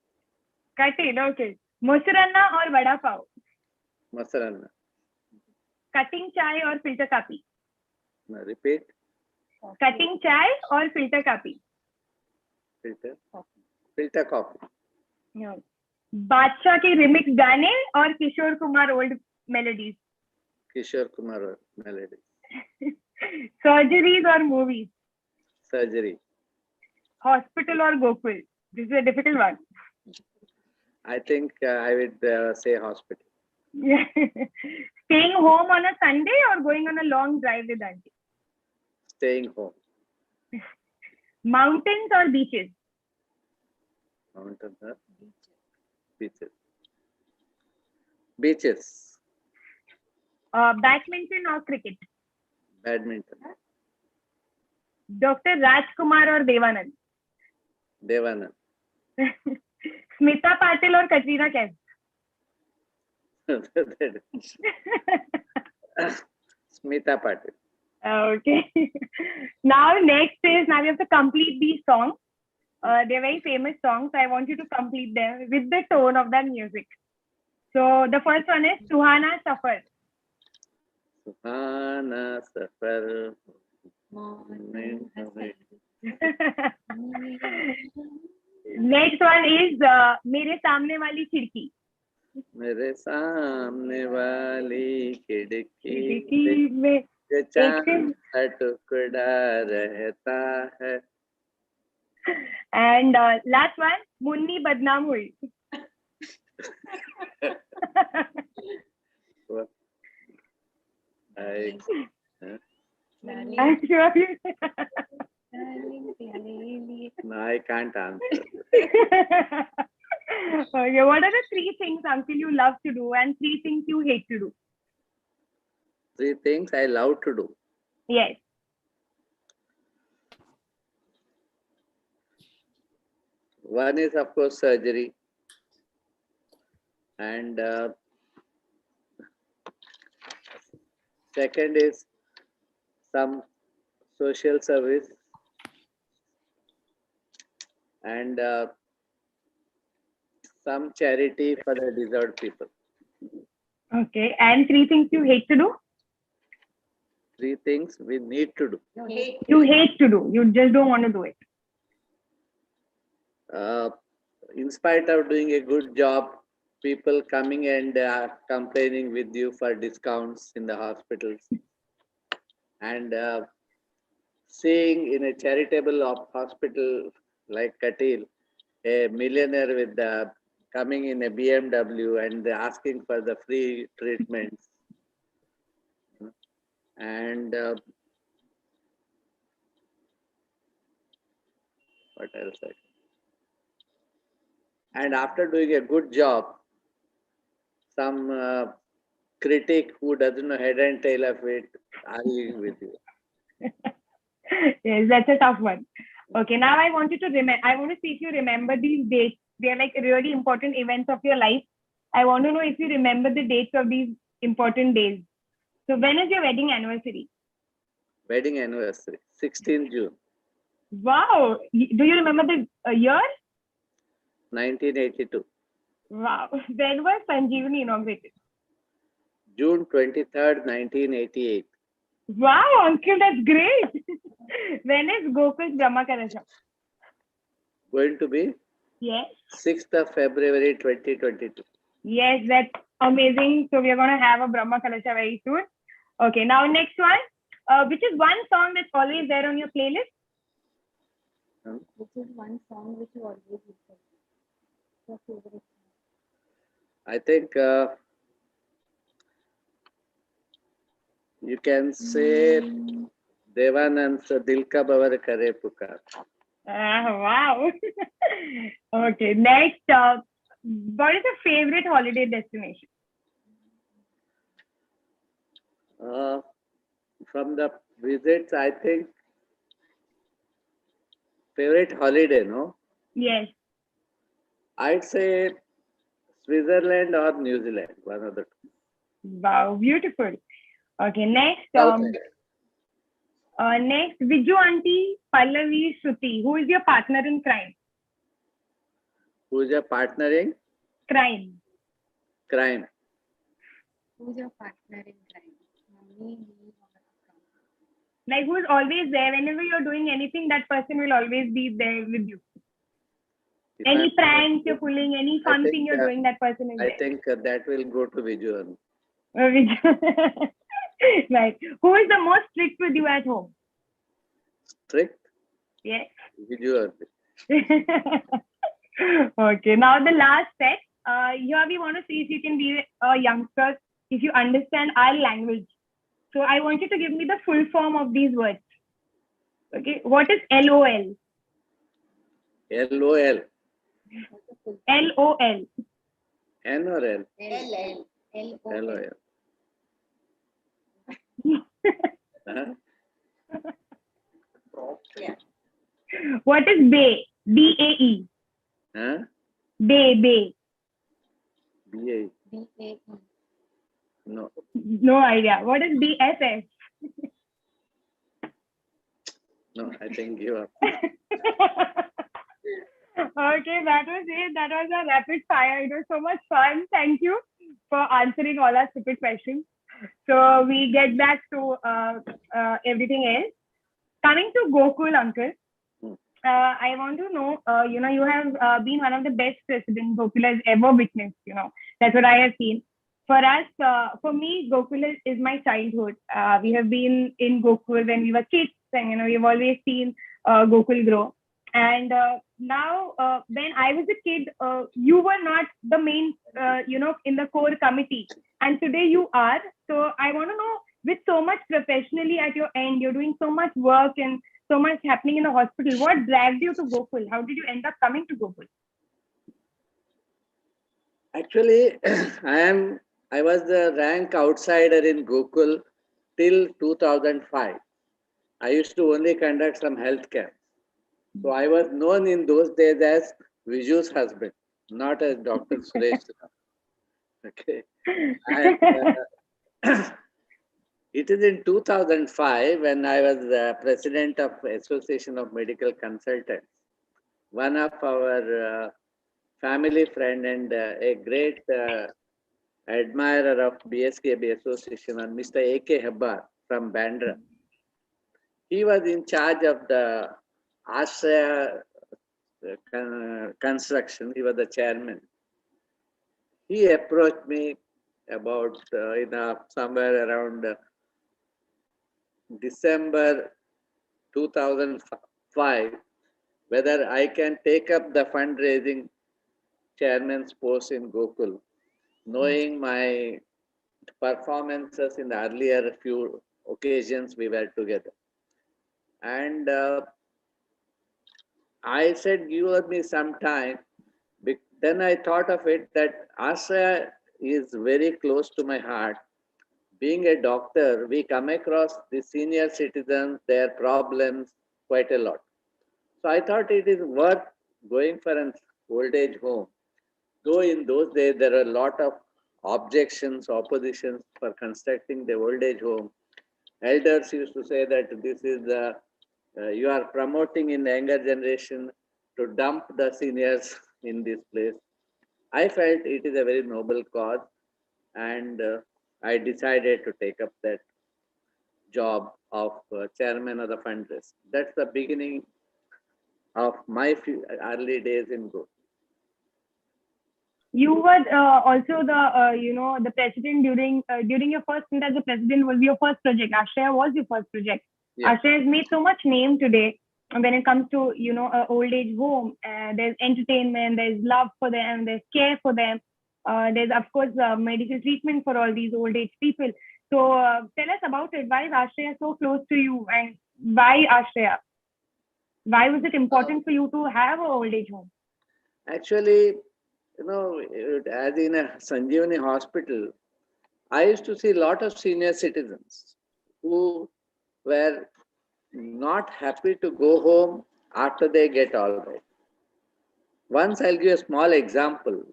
Katil, okay. Mosaranna or Vada Pav. Mosaranna. Cutting chai or filter coffee. Repeat. Cutting chai or filter coffee. Filter coffee. No. बादशाह के remix गाने और Kishore Kumar old melodies. Kishore Kumar melody. Surgeries or movies. Surgery. Hospital or Gokul. This is a difficult one. I think I would say hospital. Staying home on a Sunday or going on a long drive with auntie. Staying home. Mountains or beaches. Mountains or beaches. Beaches. Badminton or cricket. Badminton. Dr. Rajkumar or Devanand. Devanand. Smita Patil or Katrina Kaif. Smita Patil. Okay. Now next is, now we have to complete these songs. They're very famous songs. So I want you to complete them with the tone of that music. So the first one is Suhana Safar. Suhana Safar. Next one is Mere Samne Wali Khidki. मेरे सामने वाली खिड़की खिड़की में ये चांद है टुकड़ा रहता है. And last one, Munni Badnaam Hui. I'm sure you. No, I can't answer. Okay, what are the 3 things, uncle, you love to do and 3 things you hate to do? 3 things I love to do. Yes. One is, of course, surgery. And second is some social service. And some charity for the deserved people. Okay, and 3 things you hate to do? 3 things we need to do. You hate to do. You just don't want to do it. In spite of doing a good job, people coming and complaining with you for discounts in the hospitals. And seeing in a charitable hospital like Katil, a millionaire with coming in a BMW and asking for the free treatments. And what else? And after doing a good job, some critic who doesn't know head and tail of it arguing with you. Yes, that's a tough one. Okay, now I want you to remember. I want to see if you remember these dates. They are like really important events of your life. I want to know if you remember the dates of these important days. So when is your wedding anniversary? Wedding anniversary, 16th June. Wow. Do you remember the year? 1982. Wow. When was Sanjeevani inaugurated? June 23rd, 1988. Wow, uncle, that's great. When is Gokul's Brahma Kalasha? Going to be? Yes. 6th of February 2022. Yes, that's amazing. So we are going to have a Brahma Kalasha very soon. Okay, now next one. Which is one song that's always there on your playlist? Which is one song which you always listen? Your favorite song? I think you can say Devanand's Dil Ka Bavar Kare Pukar. Wow. Okay, next. What is your favorite holiday destination? From the visits, I think favorite holiday, no? Yes. I'd say Switzerland or New Zealand, one of the two. Wow, beautiful. Okay, next. Okay. Next, Viju Auntie, Pallavi, Shruti. Who is your partner in crime? Who's your partner in Crime. crime? Who's your partner in crime? Mommy, me, or Akka? Like who is always there whenever you're doing anything, that person will always be there with you. If Any I'm- pranks you're pulling, any fun think, thing you're doing, that person is I there. think that will go to Vijay. Right. Who is the most strict with you at home? Strict Yes. Vijay. Okay. Now the last set. Here we want to see if you can be a youngster, if you understand our language. So I want you to give me the full form of these words. Okay. What is LOL? LOL. LOL. N or L? L. LOL. Huh? What is BAE? BAE. Huh? BAE. BA. BAE. No. No idea. What is BSS? No, I think give up. Okay, that was it. That was a rapid fire. It was so much fun. Thank you for answering all our stupid questions. So we get back to everything else. Coming to Gokul, uncle, I want to know, you have been one of the best presidents Gokul has ever witnessed. That's what I have seen. For us, for me, Gokul is my childhood. We have been in Gokul when we were kids, and we've always seen Gokul grow. And now, when I was a kid, you were not the main, in the core committee, and today you are. So I want to know, with so much professionally at your end, you're doing so much work and so much happening in the hospital. What dragged you to Gokul? How did you end up coming to Gokul? Actually, I was the rank outsider in Gokul till 2005. I used to only conduct some health camps. So I was known in those days as Viju's husband, not as Dr. Suresh Rao. Okay. And it is in 2005 when I was the president of Association of Medical Consultants. One of our family friend and a great admirer of BSKBA Association, and Mr. A.K. Hebbar from Bandra. He was in charge of the Ashraya construction. He was the chairman. He approached me about somewhere around December 2005, whether I can take up the fundraising chairman's post in Gokul, knowing my performances in the earlier few occasions we were together. And I said, give me some time. Then I thought of it that Ashraya is very close to my heart. Being a doctor, we come across the senior citizens, their problems quite a lot. So I thought it is worth going for an old age home. Though in those days there are a lot of objections, oppositions for constructing the old age home. Elders used to say that this is you are promoting in the younger generation to dump the seniors in this place. I felt it is a very noble cause, and I decided to take up that job of chairman of the fundraise. That's the beginning of my early days in Go. You were also the president during your first stint as a president. Was your first project? Ashraya was your first project. Yeah. Ashraya has made so much name today when it comes to old age home. There's entertainment, there's love for them, there's care for them. There's of course medical treatment for all these old age people. So tell us about it. Why is Ashraya so close to you, and why Ashraya? Why was it important for you to have an old age home? Actually, as in a Sanjeevani hospital, I used to see a lot of senior citizens who were not happy to go home after they get all right. Once I'll give a small example.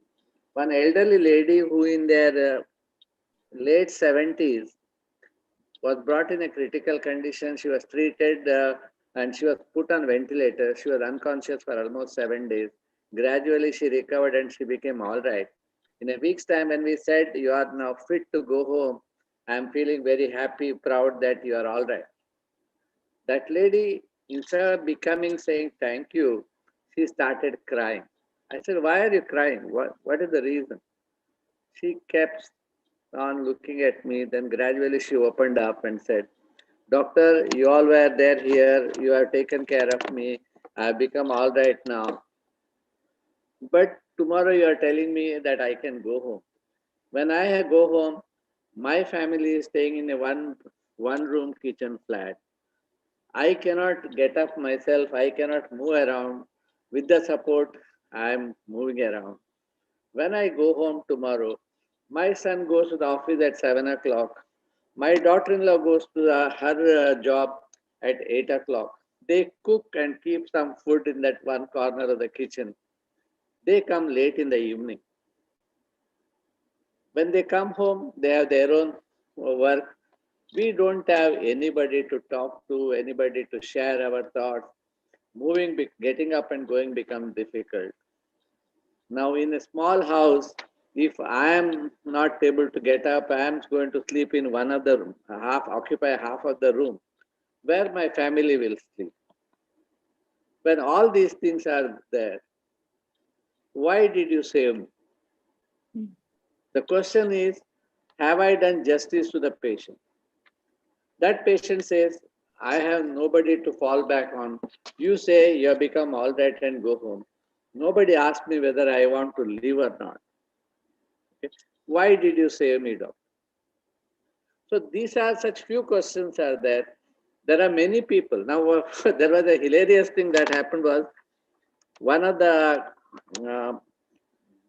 One elderly lady who in their late 70s was brought in a critical condition. She was treated and she was put on ventilator. She was unconscious for almost 7 days. Gradually, she recovered and she became all right. In a week's time, when we said, you are now fit to go home, I'm feeling very happy, proud that you are all right. That lady, instead of saying thank you, she started crying. I said, why are you crying? What is the reason? She kept on looking at me. Then gradually she opened up and said, Doctor, you all were there here. You have taken care of me. I've become all right now. But tomorrow you are telling me that I can go home. When I go home, my family is staying in a one room kitchen flat. I cannot get up myself. I cannot move around. With the support, I am moving around. When I go home tomorrow, my son goes to the office at 7 o'clock. My daughter-in-law goes to her job at 8 o'clock. They cook and keep some food in that one corner of the kitchen. They come late in the evening. When they come home, they have their own work. We don't have anybody to talk to, anybody to share our thoughts. Getting up and going becomes difficult. Now in a small house, if I am not able to get up, I am going to sleep in one of the room, occupy half of the room, where my family will sleep. When all these things are there, why did you save me? The question is, have I done justice to the patient? That patient says, I have nobody to fall back on. You say you have become all right and go home. Nobody asked me whether I want to live or not. Okay. Why did you save me, doctor? So these are such few questions are there. There are many people. Now, there was a hilarious thing that happened was one of the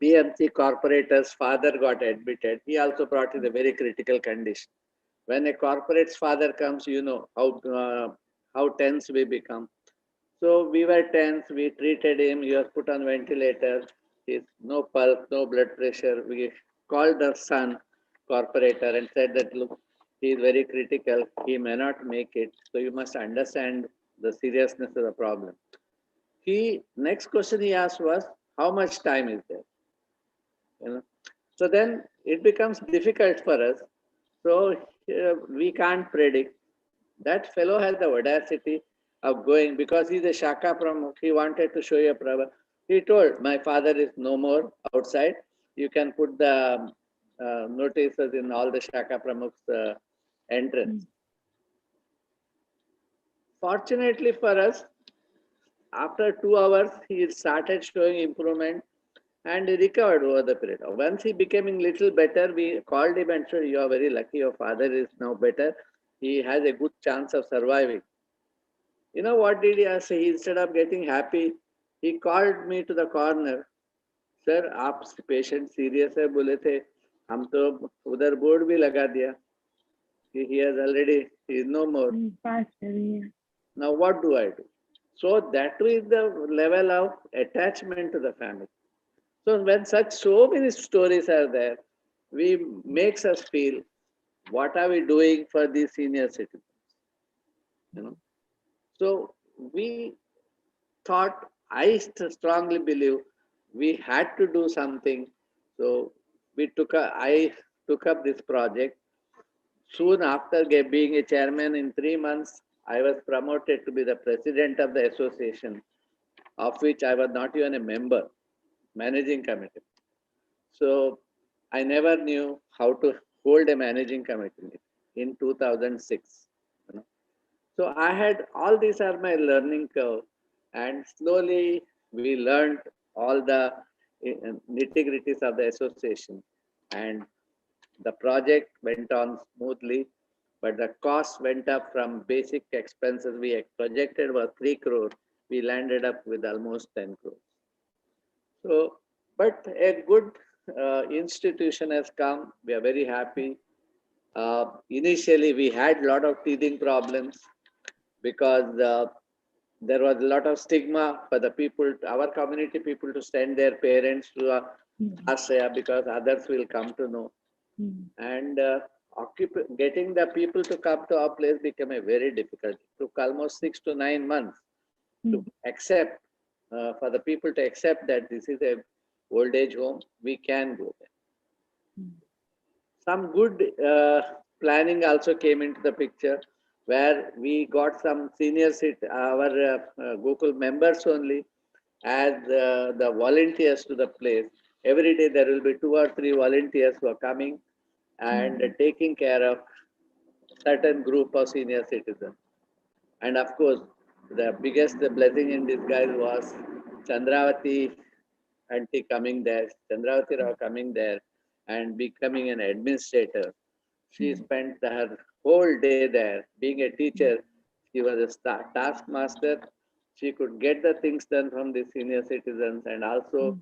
BMC corporator's father got admitted. He also brought in a very critical condition. When a corporate's father comes, you know how tense we become. So we were tense. We treated him. He was put on ventilator. He's no pulse, no blood pressure. We called the son, corporator, and said that look, he is very critical. He may not make it. So you must understand the seriousness of the problem. Next question he asked was, how much time is there? You know? So then it becomes difficult for us. So we can't predict. That fellow has the audacity of going because he's a Shaka Pramukh. He wanted to show you a Prabha. He told, my father is no more outside. You can put the notices in all the Shaka Pramukh's entrance. Fortunately for us, after 2 hours, he started showing improvement and he recovered over the period. Once he becoming little better, we called him and said, you are very lucky, your father is now better. He has a good chance of surviving. You know what did he say? Instead of getting happy, he called me to the corner. Sir, आप patient serious है बोले थे, हम तो उधर board भी लगा दिया. He has already, he is no more. Now what do I do? So that is the level of attachment to the family. So when so many stories are there, we makes us feel, what are we doing for these senior citizens? You know. So we thought, I strongly believe we had to do something. So I took up this project. Soon after being a chairman, in 3 months, I was promoted to be the president of the association, of which I was not even a member, managing committee. So I never knew how to hold a managing committee in 2006. You know. So I had, all these are my learning curve, and slowly we learned all the nitty-gritties of the association, and the project went on smoothly, but the cost went up from basic expenses we projected was 3 crore. We landed up with almost 10 crores. So, but a good institution has come. We are very happy. Initially, we had a lot of teething problems because there was a lot of stigma for the people, our community people, to send their parents to Ashraya because others will come to know. And getting the people to come to our place became a very difficult. It took almost 6 to 9 months to accept, for the people to accept that this is a old age home, we can go there. Some good planning also came into the picture, where we got some senior our Gokul members only as the volunteers to the place. Every day there will be 2 or 3 volunteers who are coming and taking care of certain group of senior citizens. And of course, the biggest blessing in disguise was Chandravati auntie coming there, Chandravati Rao coming there and becoming an administrator. She spent her whole day there. Being a teacher, she was a taskmaster. She could get the things done from the senior citizens and also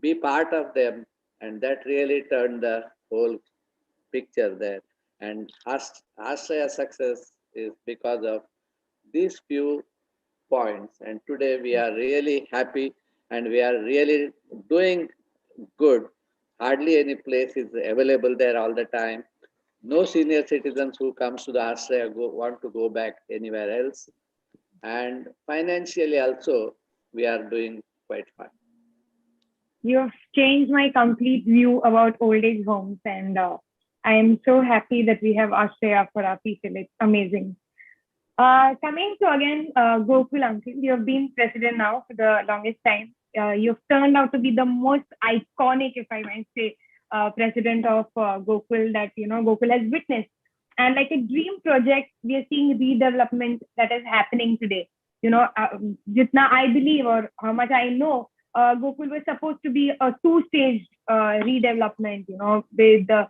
be part of them. And that really turned the whole picture there. And Ashraya's success is because of these few points. And today we are really happy and we are really doing good. Hardly any place is available there all the time. No senior citizens who comes to the Ashraya want to go back anywhere else. And financially also, we are doing quite fine. You have changed my complete view about old age homes, and I am so happy that we have Ashraya for our people. It's amazing. Coming to again, Gokul Uncle, you have been president now for the longest time. You've turned out to be the most iconic, if I might say, president of Gokul, that Gokul has witnessed. And like a dream project, we are seeing redevelopment that is happening today. Jitna I believe, or how much I know, Gokul was supposed to be a two-stage redevelopment, with the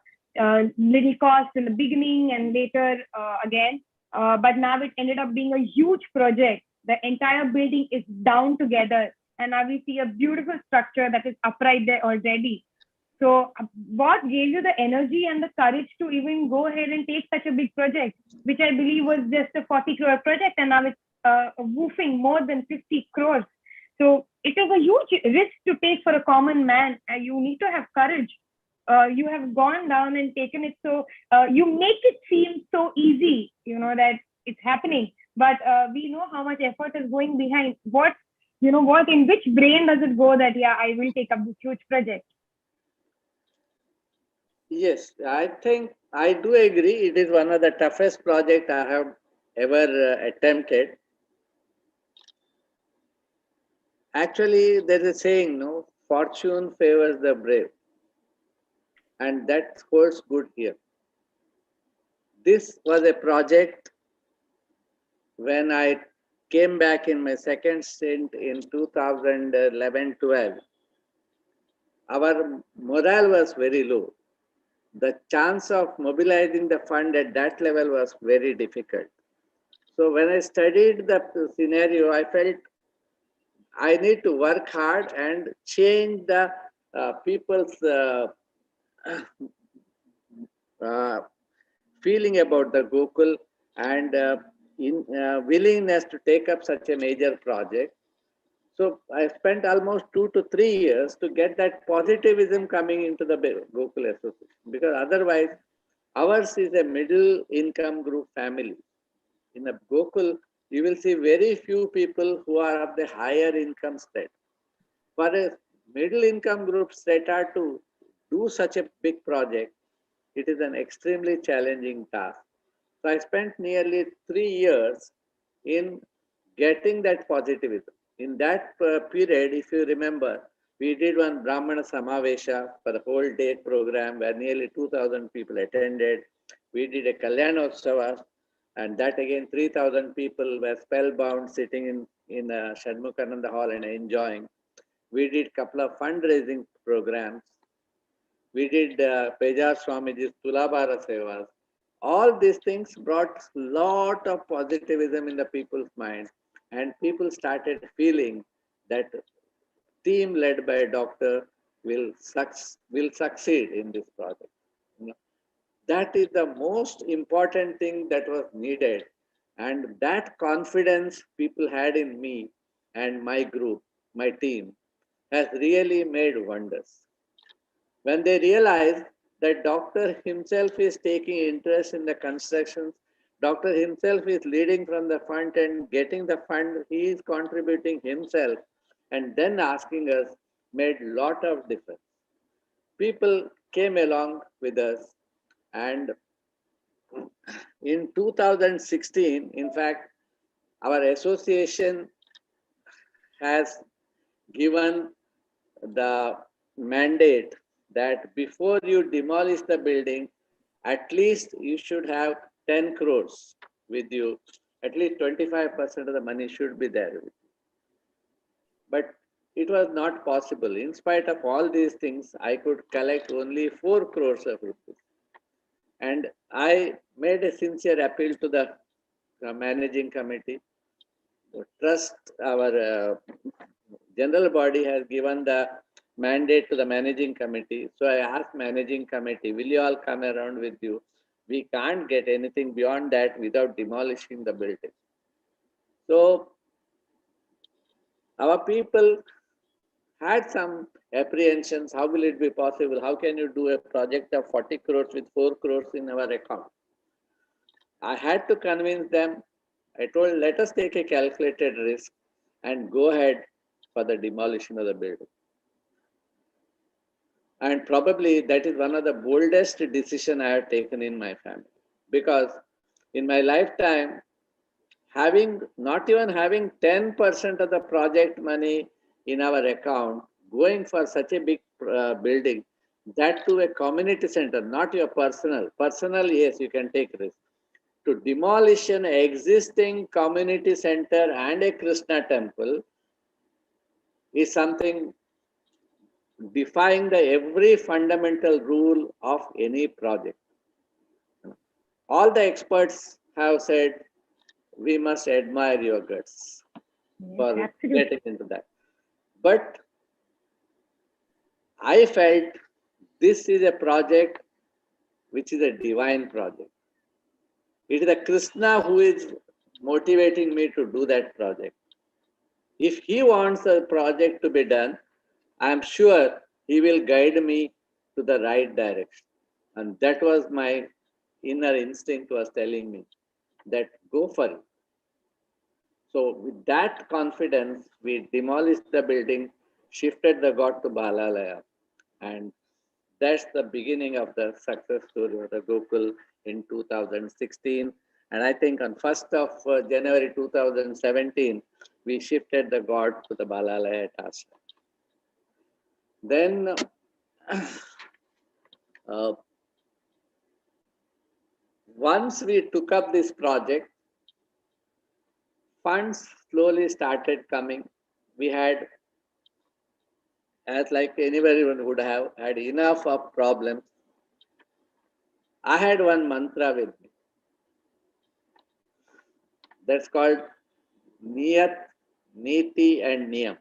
little cost in the beginning and later again. But now it ended up being a huge project. The entire building is down together, and now we see a beautiful structure that is upright there already. So what gave you the energy and the courage to even go ahead and take such a big project, which I believe was just a 40 crore project, and now it's woofing more than 50 crores. So it is a huge risk to take for a common man, and you need to have courage. You have gone down and taken it. So you make it seem so easy, that it's happening. But we know how much effort is going behind. In which brain does it go that, yeah, I will take up this huge project? Yes, I think I do agree. It is one of the toughest projects I have ever attempted. Actually, there is a saying, no, fortune favors the brave. And that holds good here. This was a project when I came back in my second stint in 2011-12. Our morale was very low. The chance of mobilizing the fund at that level was very difficult. So when I studied the scenario, I felt I need to work hard and change the people's feeling about the Gokul and willingness to take up such a major project. So I spent almost 2 to 3 years to get that positivism coming into the Gokul Association, because otherwise ours is a middle income group family. In a Gokul, you will see very few people who are of the higher income state. For a middle income group strata to do such a big project, it is an extremely challenging task. So I spent nearly 3 years in getting that positivism. In that period, if you remember, we did one Brahmana Samavesha for a whole day program where nearly 2,000 people attended. We did a Kalyanotsava, and that again 3,000 people were spellbound sitting in Shadmukhananda Hall and enjoying. We did a couple of fundraising programs. We did Pejar Swamiji's Tulabhara Sevas. All these things brought a lot of positivism in the people's mind, and people started feeling that team led by a doctor will succeed in this project. That is the most important thing that was needed, and that confidence people had in me and my group, my team, has really made wonders. When they realized that doctor himself is taking interest in the constructions, doctor himself is leading from the front end, getting the fund, he is contributing himself, and then asking us, made lot of difference. People came along with us, and in 2016, in fact, our association has given the mandate that before you demolish the building, at least you should have 10 crores with you. At least 25% of the money should be there with you. But it was not possible. In spite of all these things, I could collect only 4 crores of rupees. And I made a sincere appeal to the managing committee. Trust, our general body has given the mandate to the managing committee. So I asked managing committee, will you all come around with you? We can't get anything beyond that without demolishing the building. So our people had some apprehensions. How will it be possible? How can you do a project of 40 crores with 4 crores in our account? I had to convince them. I told, let us take a calculated risk and go ahead for the demolition of the building. And probably that is one of the boldest decisions I have taken in my family. Because in my lifetime, not even having 10% of the project money in our account, going for such a big building, That to a community center, not your personal. Personal, yes, you can take risk. To demolish an existing community center and a Krishna temple is something defying the every fundamental rule of any project. All the experts have said we must admire your guts for absolutely. getting into that. But I felt this is a project which is a divine project. It is the Krishna who is motivating me to do that project. If he wants the project to be done, I am sure he will guide me to the right direction. And that was my inner instinct was telling me that go for it. So with that confidence, we demolished the building, shifted the god to Balalaya, and that's the beginning of the success story of the Gokul in 2016. And I think on 1st of January 2017, we shifted the god to the Balalaya at Ashram. Then once we took up this project, funds slowly started coming. We had, as like anybody would have, had enough of problems. I had one mantra with me. That's called Niyat, Niti and Niyam.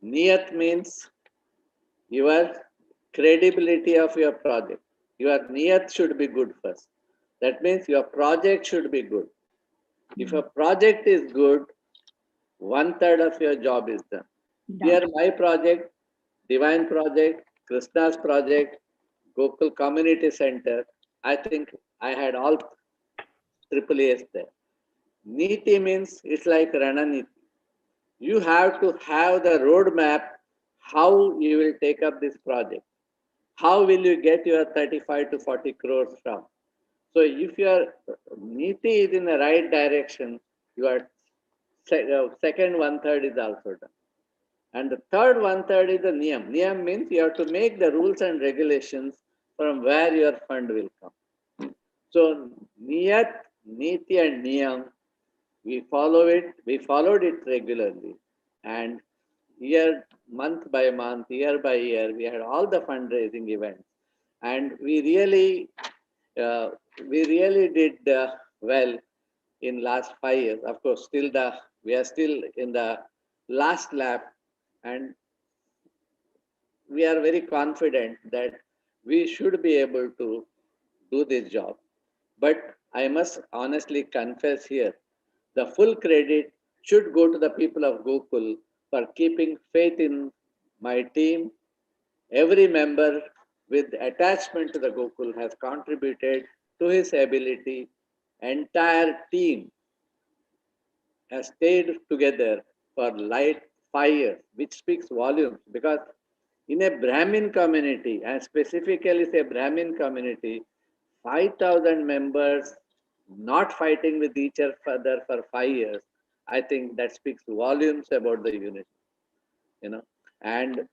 Niyat means your credibility of your project. Your Niyat should be good first. That means your project should be good. If a project is good, 1/3 of your job is done. Here, my project, Divine Project, Krishna's project, Gokul Community Center, I think I had all triple A's there. Niti means it's like Rananiti. You have to have the roadmap how you will take up this project. How will you get your 35 to 40 crores from? So if your Niti is in the right direction, your second 1/3 is also done. And the third 1/3 is the Niyam. Niyam means you have to make the rules and regulations from where your fund will come. So Niyat, Niti and Niyam, we followed it regularly. And year, month by month, year by year, we had all the fundraising events. And we really did well in last 5 years. Of course, we are still in the last lap, and we are very confident that we should be able to do this job. But I must honestly confess here, the full credit should go to the people of Gokul for keeping faith in my team. Every member with attachment to the Gokul has contributed to his ability. Entire team has stayed together for like 5 years, which speaks volumes, because in a Brahmin community, and specifically say Brahmin community, 5,000 members not fighting with each other for 5 years, I think that speaks volumes about the unity, and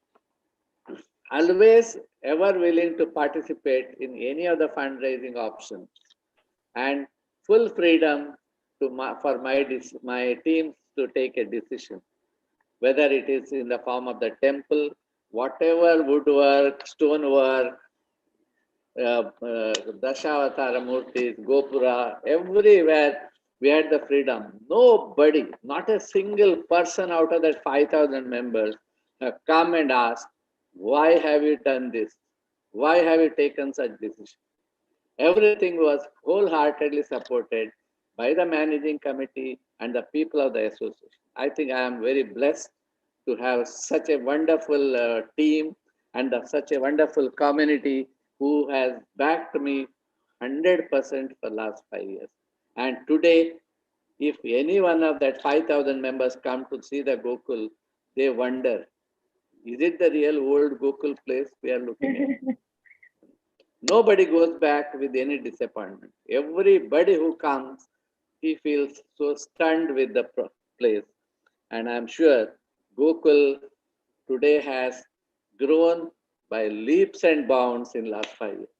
always ever willing to participate in any of the fundraising options, and full freedom for my teams to take a decision, whether it is in the form of the temple, whatever woodwork, stonework, Dashavatara Murtis, Gopura, everywhere we had the freedom. Nobody, not a single person out of that 5,000 members have come and asked, why have you done this? Why have you taken such decision? Everything was wholeheartedly supported by the managing committee and the people of the association. I think I am very blessed to have such a wonderful team and such a wonderful community who has backed me 100% for the last 5 years. And today, if any one of that 5,000 members come to see the Gokul, they wonder, is it the real old Gokul place we are looking at? Nobody goes back with any disappointment. Everybody who comes, he feels so stunned with the place. And I'm sure Gokul today has grown by leaps and bounds in last 5 years.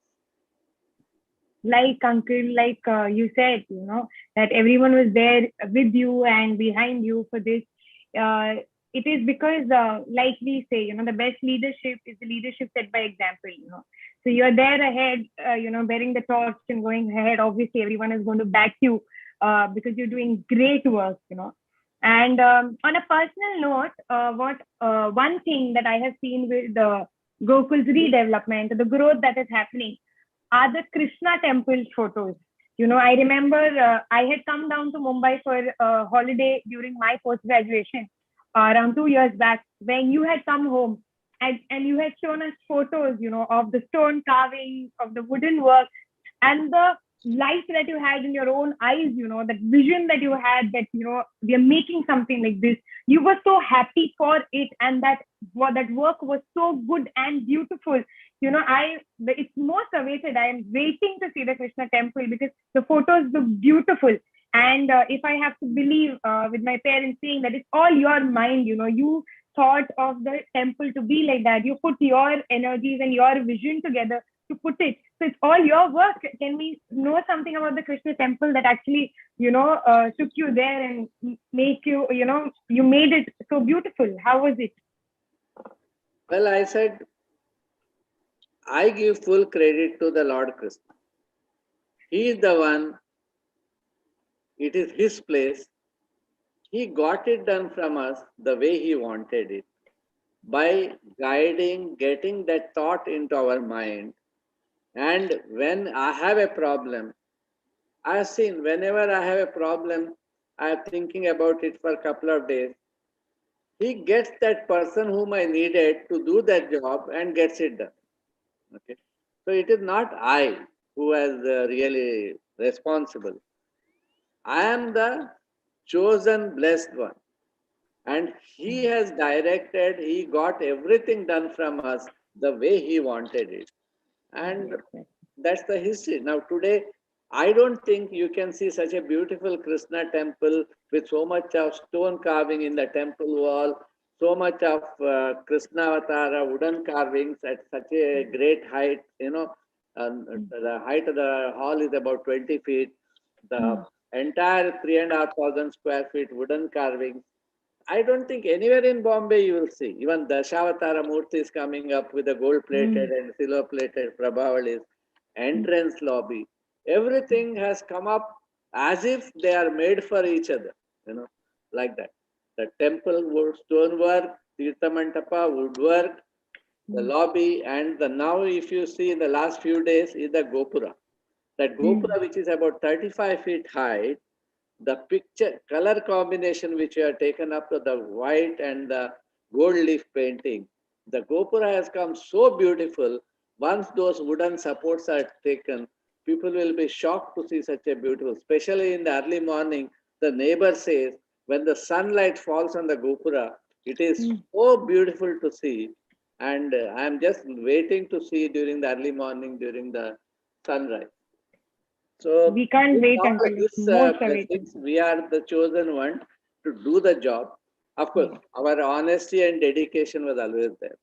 Like uncle, like you said, that everyone was there with you and behind you for this. It is because, like we say, the best leadership is the leadership set by example. So you're there ahead, bearing the torch and going ahead. Obviously, everyone is going to back you because you're doing great work. And on a personal note, one thing that I have seen with the Gokul's redevelopment, the growth that is happening, are the Krishna temple photos. I remember I had come down to Mumbai for a holiday during my post-graduation around 2 years back, when you had come home and you had shown us photos, of the stone carving, of the wooden work, and the light that you had in your own eyes, that vision that you had, that, we are making something like this. You were so happy for it, and that work was so good and beautiful. It's most awaited. I am waiting to see the Krishna temple because the photos look beautiful. And if I have to believe with my parents saying that it's all your mind, you thought of the temple to be like that. You put your energies and your vision together to put it. So it's all your work. Can we know something about the Krishna temple that actually, took you there and make you, you made it so beautiful? How was it? Well, I said, I give full credit to the Lord Krishna. He is the one, it is his place. He got it done from us the way he wanted it, by guiding, getting that thought into our mind. And when I have a problem, I have seen whenever I have a problem, I am thinking about it for a couple of days. He gets that person whom I needed to do that job and gets it done. Okay. So it is not I who is really responsible. I am the chosen blessed one. And he has directed, he got everything done from us the way he wanted it. And that's the history. Now today, I don't think you can see such a beautiful Krishna temple with so much of stone carving in the temple wall, so much of Krishna Avatara wooden carvings at such a great height. The height of the hall is about 20 feet. The entire 3,500 square feet wooden carvings. I don't think anywhere in Bombay you will see. Even Dashavatara Murti is coming up with a gold-plated and silver-plated Prabhavalis, entrance lobby. Everything has come up as if they are made for each other, like that. The temple wood, stonework, Tirthamantapa, woodwork, the lobby, and now if you see in the last few days is the Gopura. That Gopura, which is about 35 feet high, the picture color combination which you have taken up to the white and the gold leaf painting, the Gopura has come so beautiful. Once those wooden supports are taken, people will be shocked to see such a beautiful, especially in the early morning. The neighbor says when the sunlight falls on the Gopura, it is so beautiful to see. And I am just waiting to see during the early morning, during the sunrise. So we can't wait until we are the chosen one to do the job. Of course, our honesty and dedication was always there.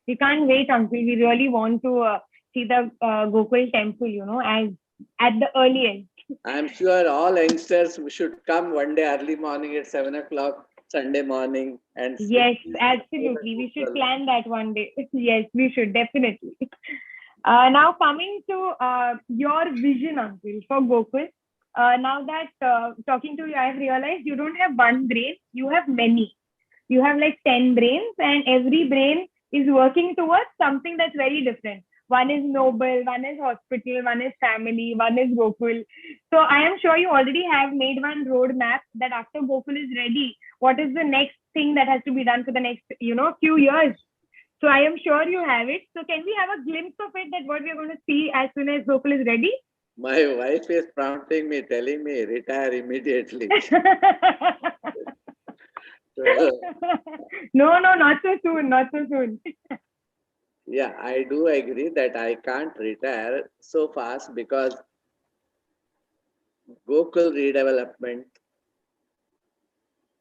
We can't wait until we really want to see the Gokul temple, as at the earliest. I am sure all youngsters should come one day early morning at 7 o'clock, Sunday morning. And yes, absolutely. We should plan that one day. Yes, we should, definitely. Now coming to your vision, uncle, for Gokul. Now that talking to you, I have realized you don't have one brain, you have many. You have like 10 brains, and every brain is working towards something that's very different. One is noble, one is hospital, one is family, one is Gokul. So I am sure you already have made one roadmap that after Gokul is ready, what is the next thing that has to be done for the next, few years. So I am sure you have it. So can we have a glimpse of it, that what we are going to see as soon as Gokul is ready? My wife is prompting me, telling me, retire immediately. No, not so soon, not so soon. Yeah, I do agree that I can't retire so fast because Gokul redevelopment,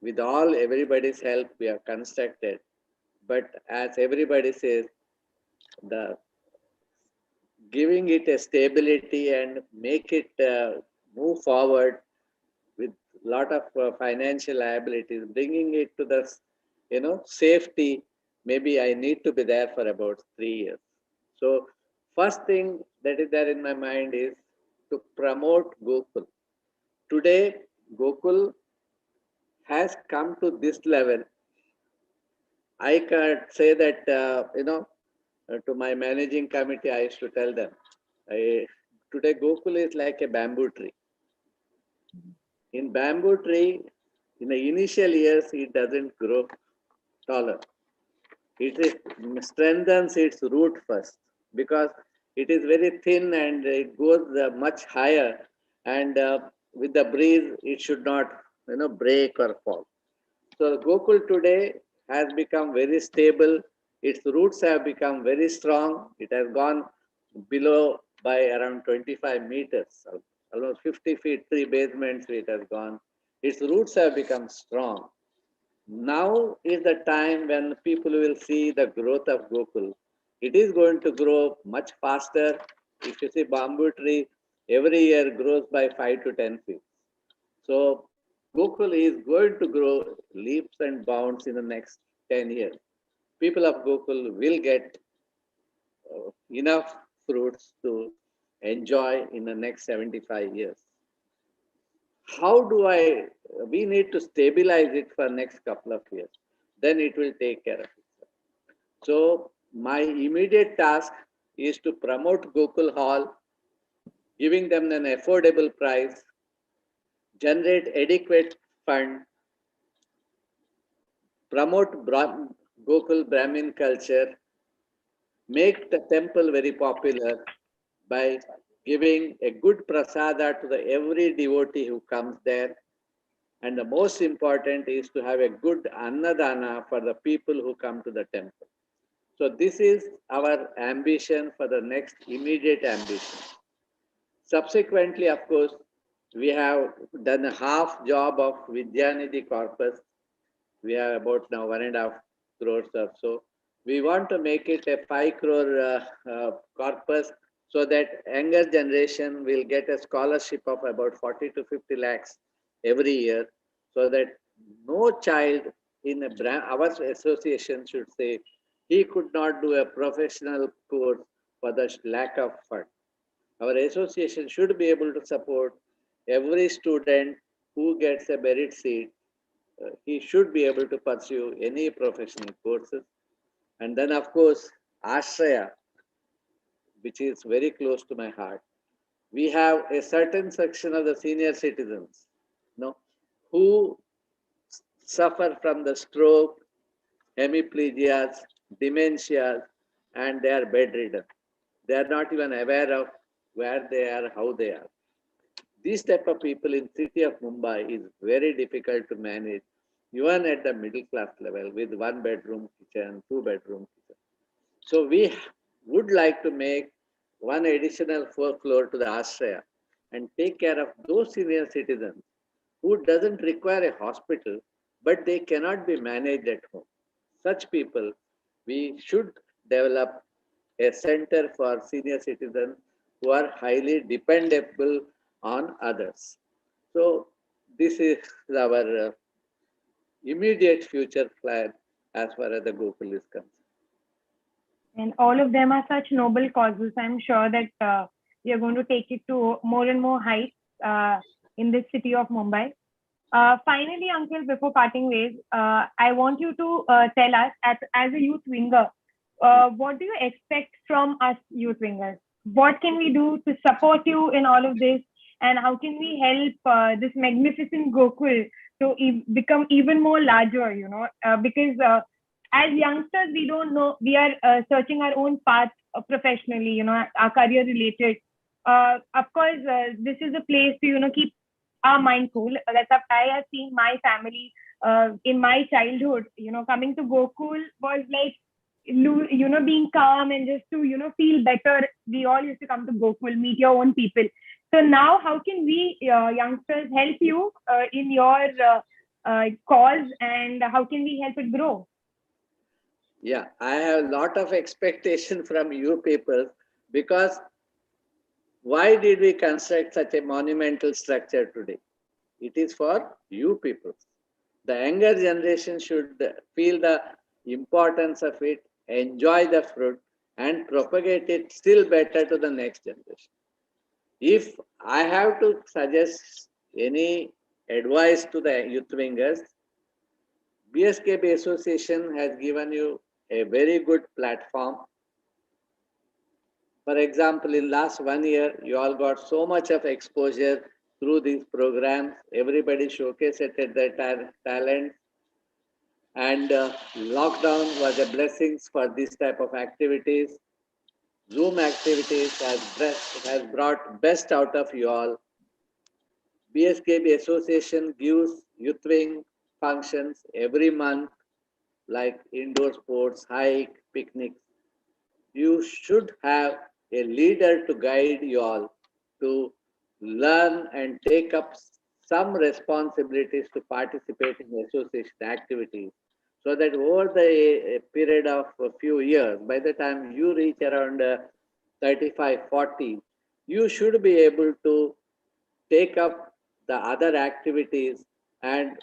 with everybody's help, we have constructed. But as everybody says, the giving it a stability and make it move forward with lot of financial liabilities, bringing it to the safety. Maybe I need to be there for about 3 years. So first thing that is there in my mind is to promote Gokul. Today, Gokul has come to this level. I can say that, to my managing committee, I used to tell them, today Gokul is like a bamboo tree. In bamboo tree, in the initial years, it doesn't grow taller. It strengthens its root first because it is very thin and it goes much higher, and with the breeze, it should not, break or fall. So Gokul today has become very stable. Its roots have become very strong. It has gone below by around 25 meters, almost 50 feet, 3 basements it has gone. Its roots have become strong. Now is the time when people will see the growth of Gokul. It is going to grow much faster. If you see bamboo tree, every year grows by 5 to 10 feet. So Gokul is going to grow leaps and bounds in the next 10 years. People of Gokul will get enough fruits to enjoy in the next 75 years. How do we need to stabilize it for next couple of years. Then it will take care of itself. So my immediate task is to promote Gokul Hall, giving them an affordable price, generate adequate fund, promote Gokul Brahmin culture, make the temple very popular by giving a good prasada to every devotee who comes there. And the most important is to have a good annadana for the people who come to the temple. So this is our ambition for the next immediate ambition. Subsequently, of course, we have done a half job of Vidyanidhi corpus. We have about now 1.5 crores or so. We want to make it a 5 crore corpus so that younger generation will get a scholarship of about 40 to 50 lakhs every year, so that no child in our association should say he could not do a professional course for the lack of fund. Our association should be able to support every student who gets a merit seat. He should be able to pursue any professional courses. And then, of course, Ashraya, which is very close to my heart. We have a certain section of the senior citizens, who suffer from the stroke, hemiplegias, dementias, and they are bedridden. They are not even aware of where they are, how they are. These type of people in city of Mumbai is very difficult to manage, even at the middle class level with 1 bedroom kitchen, 2 bedroom kitchen. So we would like to make one additional 4th floor to the Ashraya and take care of those senior citizens who doesn't require a hospital, but they cannot be managed at home. Such people, we should develop a center for senior citizens who are highly dependable on others. So this is our immediate future plan as far as the Gokul is concerned. And all of them are such noble causes. I'm sure that we are going to take it to more and more heights in this city of Mumbai. Finally, Uncle, before parting ways, I want you to tell us, as a youth winger, what do you expect from us youth wingers? What can we do to support you in all of this? And how can we help this magnificent Gokul to become even more larger, because as youngsters, we don't know, we are searching our own path professionally, our career related. Of course, this is a place to, keep our mind cool. That's what I have seen my family in my childhood, coming to Gokul was like, being calm and just to, feel better. We all used to come to Gokul, meet your own people. So now how can we youngsters help you in your cause, and how can we help it grow? Yeah, I have a lot of expectation from you people, because why did we construct such a monumental structure today? It is for you people. The younger generation should feel the importance of it, enjoy the fruit, and propagate it still better to the next generation. If I have to suggest any advice to the youth wingers, BSKB Association has given you a very good platform. For example, in last 1 year, you all got so much of exposure through these programs. Everybody showcased their talent, and lockdown was a blessing for this type of activities. Zoom activities has brought best out of you all. BSKB Association gives youth wing functions every month, like indoor sports, hike, picnics. You should have a leader to guide you all to learn and take up some responsibilities to participate in association activities, so that over the period of a few years, by the time you reach around 35, 40, you should be able to take up the other activities and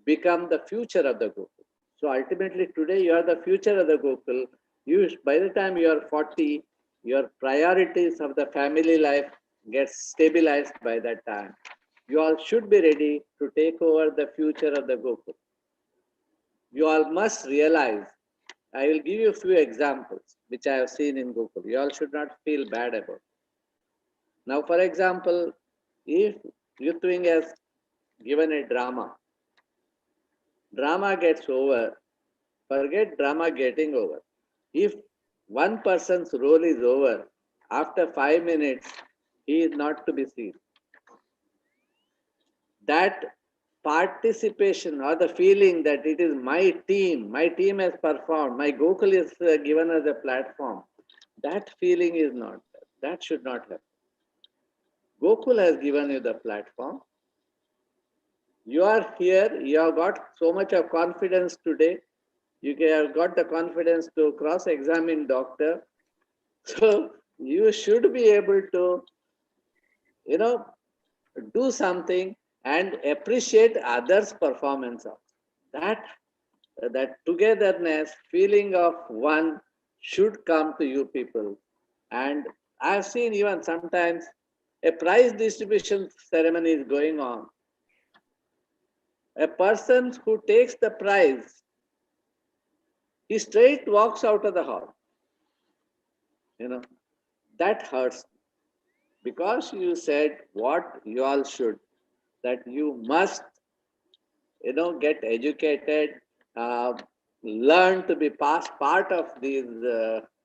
become the future of the Gokul. So ultimately today you are the future of the Gokul. By the time you are 40, your priorities of the family life get stabilized by that time. You all should be ready to take over the future of the Gokul. You all must realize, I will give you a few examples which I have seen in Gokul. You all should not feel bad about it. Now, for example, if youth wing has given a drama gets over, forget drama getting over. If one person's role is over, after 5 minutes, he is not to be seen. That participation or the feeling that it is my team has performed, my Gokul is given as a platform, that feeling is not there. That should not happen. Gokul has given you the platform. You are here, you have got so much of confidence today. You have got the confidence to cross-examine doctor. So you should be able to, do something and appreciate others' performance. That togetherness, feeling of one should come to you people. And I've seen even sometimes a prize distribution ceremony is going on. A person who takes the prize, he straight walks out of the hall. That hurts, because you said what you all should, that you must, get educated, uh, learn to be part of these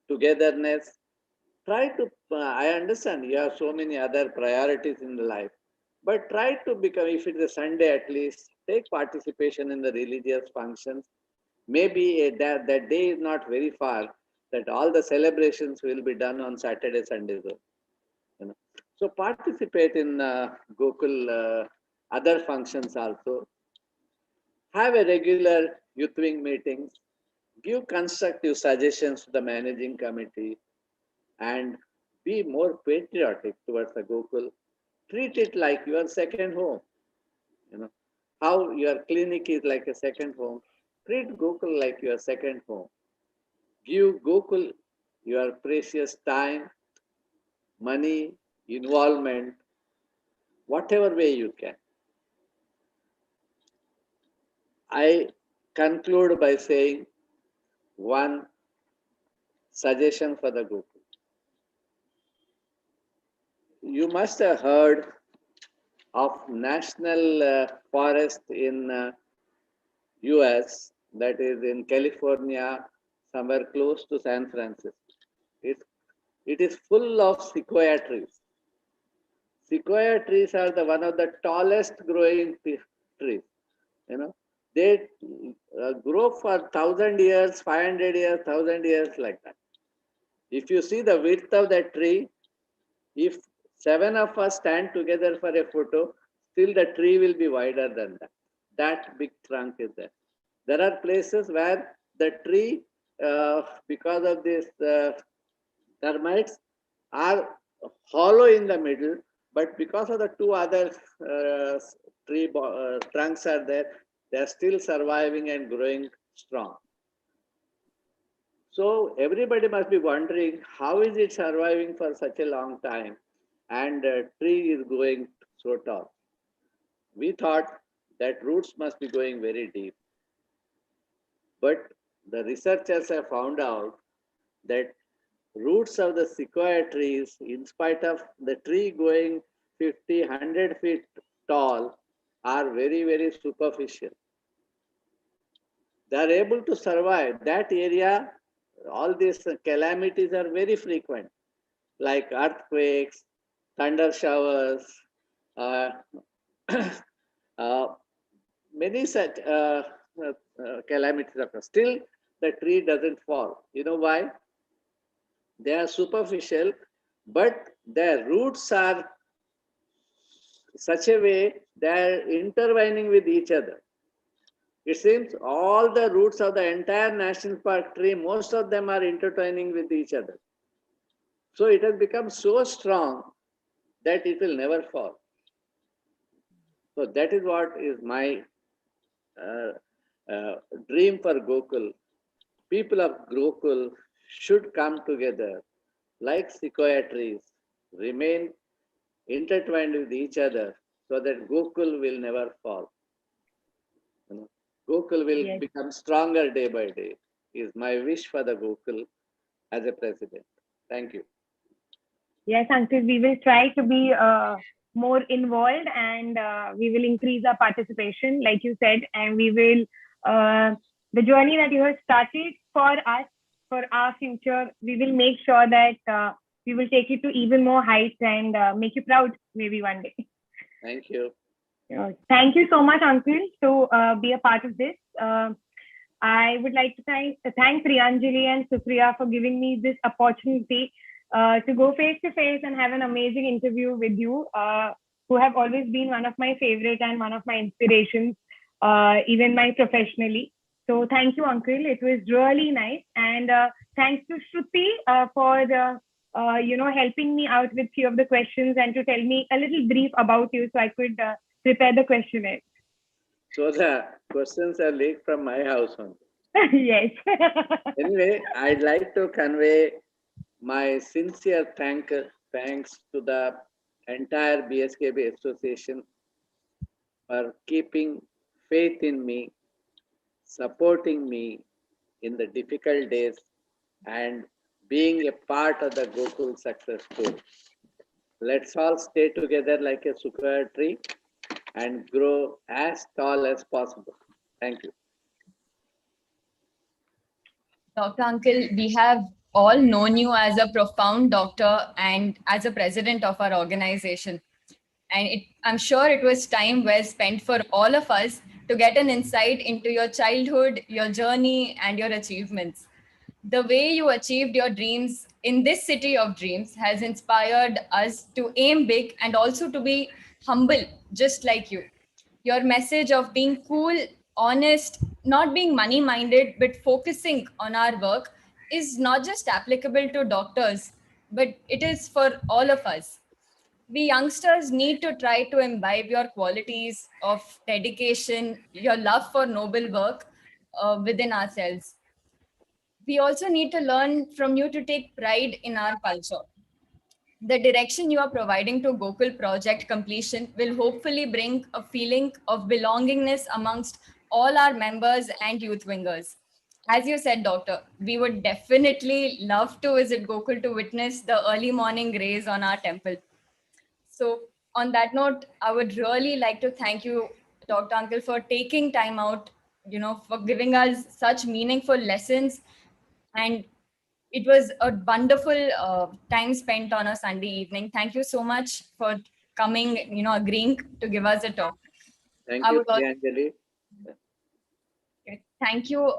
togetherness. Try to, I understand you have so many other priorities in life, but try to become, if it's a Sunday at least, take participation in the religious functions. Maybe that day is not very far, that all the celebrations will be done on Saturday, Sunday. So participate in Gokul other functions also. Have a regular youth wing meetings. Give constructive suggestions to the managing committee, and be more patriotic towards the Gokul. Treat it like your second home. How your clinic is like a second home. Treat Gokul like your second home. Give Gokul your precious time, money, involvement, whatever way you can. I conclude by saying one suggestion for the Gokul. You must have heard of national forest in US, that is in California, somewhere close to San Francisco. It is full of sequoia trees. Sequoia trees are one of the tallest growing trees. They grow for 1,000 years, 500 years, 1,000 years, like that. If you see the width of that tree, if 7 of us stand together for a photo, still the tree will be wider than that. That big trunk is there. There are places where the tree because of this termites, are hollow in the middle, but because of the two other trunks are there, they are still surviving and growing strong. So everybody must be wondering, how is it surviving for such a long time and tree is growing so tall? We thought that roots must be going very deep. But the researchers have found out that roots of the sequoia trees, in spite of the tree going 50, 100 feet tall, are very, very superficial. They are able to survive. That area, all these calamities are very frequent, like earthquakes, thunder showers, uh, many such calamities occur. Still, the tree doesn't fall. You know why? They are superficial, but their roots are such a way they are intertwining with each other. It seems all the roots of the entire national park tree, most of them are intertwining with each other. So it has become so strong that it will never fall. So that is what is my dream for Gokul. People of Gokul should come together like sequoia trees, remain intertwined with each other so that Gokul will never fall. Gokul will become stronger day by day, is my wish for the Gokul as a president. Thank you. Yes, Uncle, we will try to be more involved, and we will increase our participation, like you said, and we will, the journey that you have started for us, for our future, we will make sure that we will take it to even more heights and make you proud maybe one day. Thank you. Thank you so much, Uncle, to be a part of this. I would like to thank Priyanjali and Supriya for giving me this opportunity to go face to face and have an amazing interview with you, who have always been one of my favorite and one of my inspirations, even my professionally. So thank you, Uncle. It was really nice. And thanks to Shruti for helping me out with few of the questions and to tell me a little brief about you so I could prepare the questionnaire. So the questions are leaked from my house only. Yes. Anyway, I'd like to convey my sincere thanks to the entire BSKBA Association for keeping faith in me, supporting me in the difficult days, and being a part of the Gokul success story. Let's all stay together like a sequoia tree and grow as tall as possible. Thank you. Dr. Uncle, we have all known you as a profound doctor and as a president of our organization. And I'm sure it was time well spent for all of us to get an insight into your childhood, your journey, and your achievements. The way you achieved your dreams in this city of dreams has inspired us to aim big and also to be humble, just like you. Your message of being cool, honest, not being money minded, but focusing on our work is not just applicable to doctors, but it is for all of us. We youngsters need to try to imbibe your qualities of dedication, your love for noble work within ourselves. We also need to learn from you to take pride in our culture. The direction you are providing to Gokul project completion will hopefully bring a feeling of belongingness amongst all our members and youth wingers. As you said, Doctor, we would definitely love to visit Gokul to witness the early morning rays on our temple. So on that note, I would really like to thank you, Dr. Uncle, for taking time out, for giving us such meaningful lessons. And it was a wonderful time spent on a Sunday evening. Thank you so much for coming, agreeing to give us a talk. Thank you, Priyanjali. Thank you,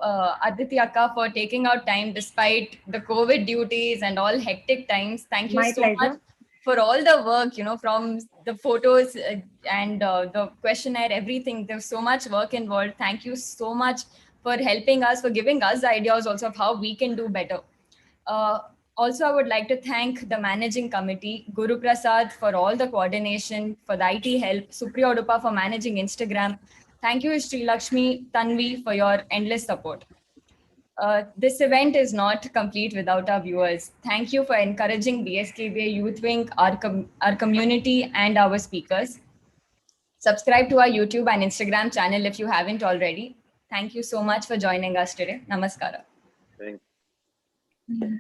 Aditi Akka, for taking out time despite the COVID duties and all hectic times. Thank you so much for all the work, from the photos and the questionnaire, everything. There's so much work involved. Thank you so much for helping us, for giving us the ideas also of how we can do better. Also, I would like to thank the managing committee, Guru Prasad for all the coordination, for the IT help, Supriya Udupa for managing Instagram. Thank you, Sri Lakshmi, Tanvi, for your endless support. This event is not complete without our viewers. Thank you for encouraging BSKBA YouthWing, our community, and our speakers. Subscribe to our YouTube and Instagram channel if you haven't already. Thank you so much for joining us today. Namaskara. Thank you.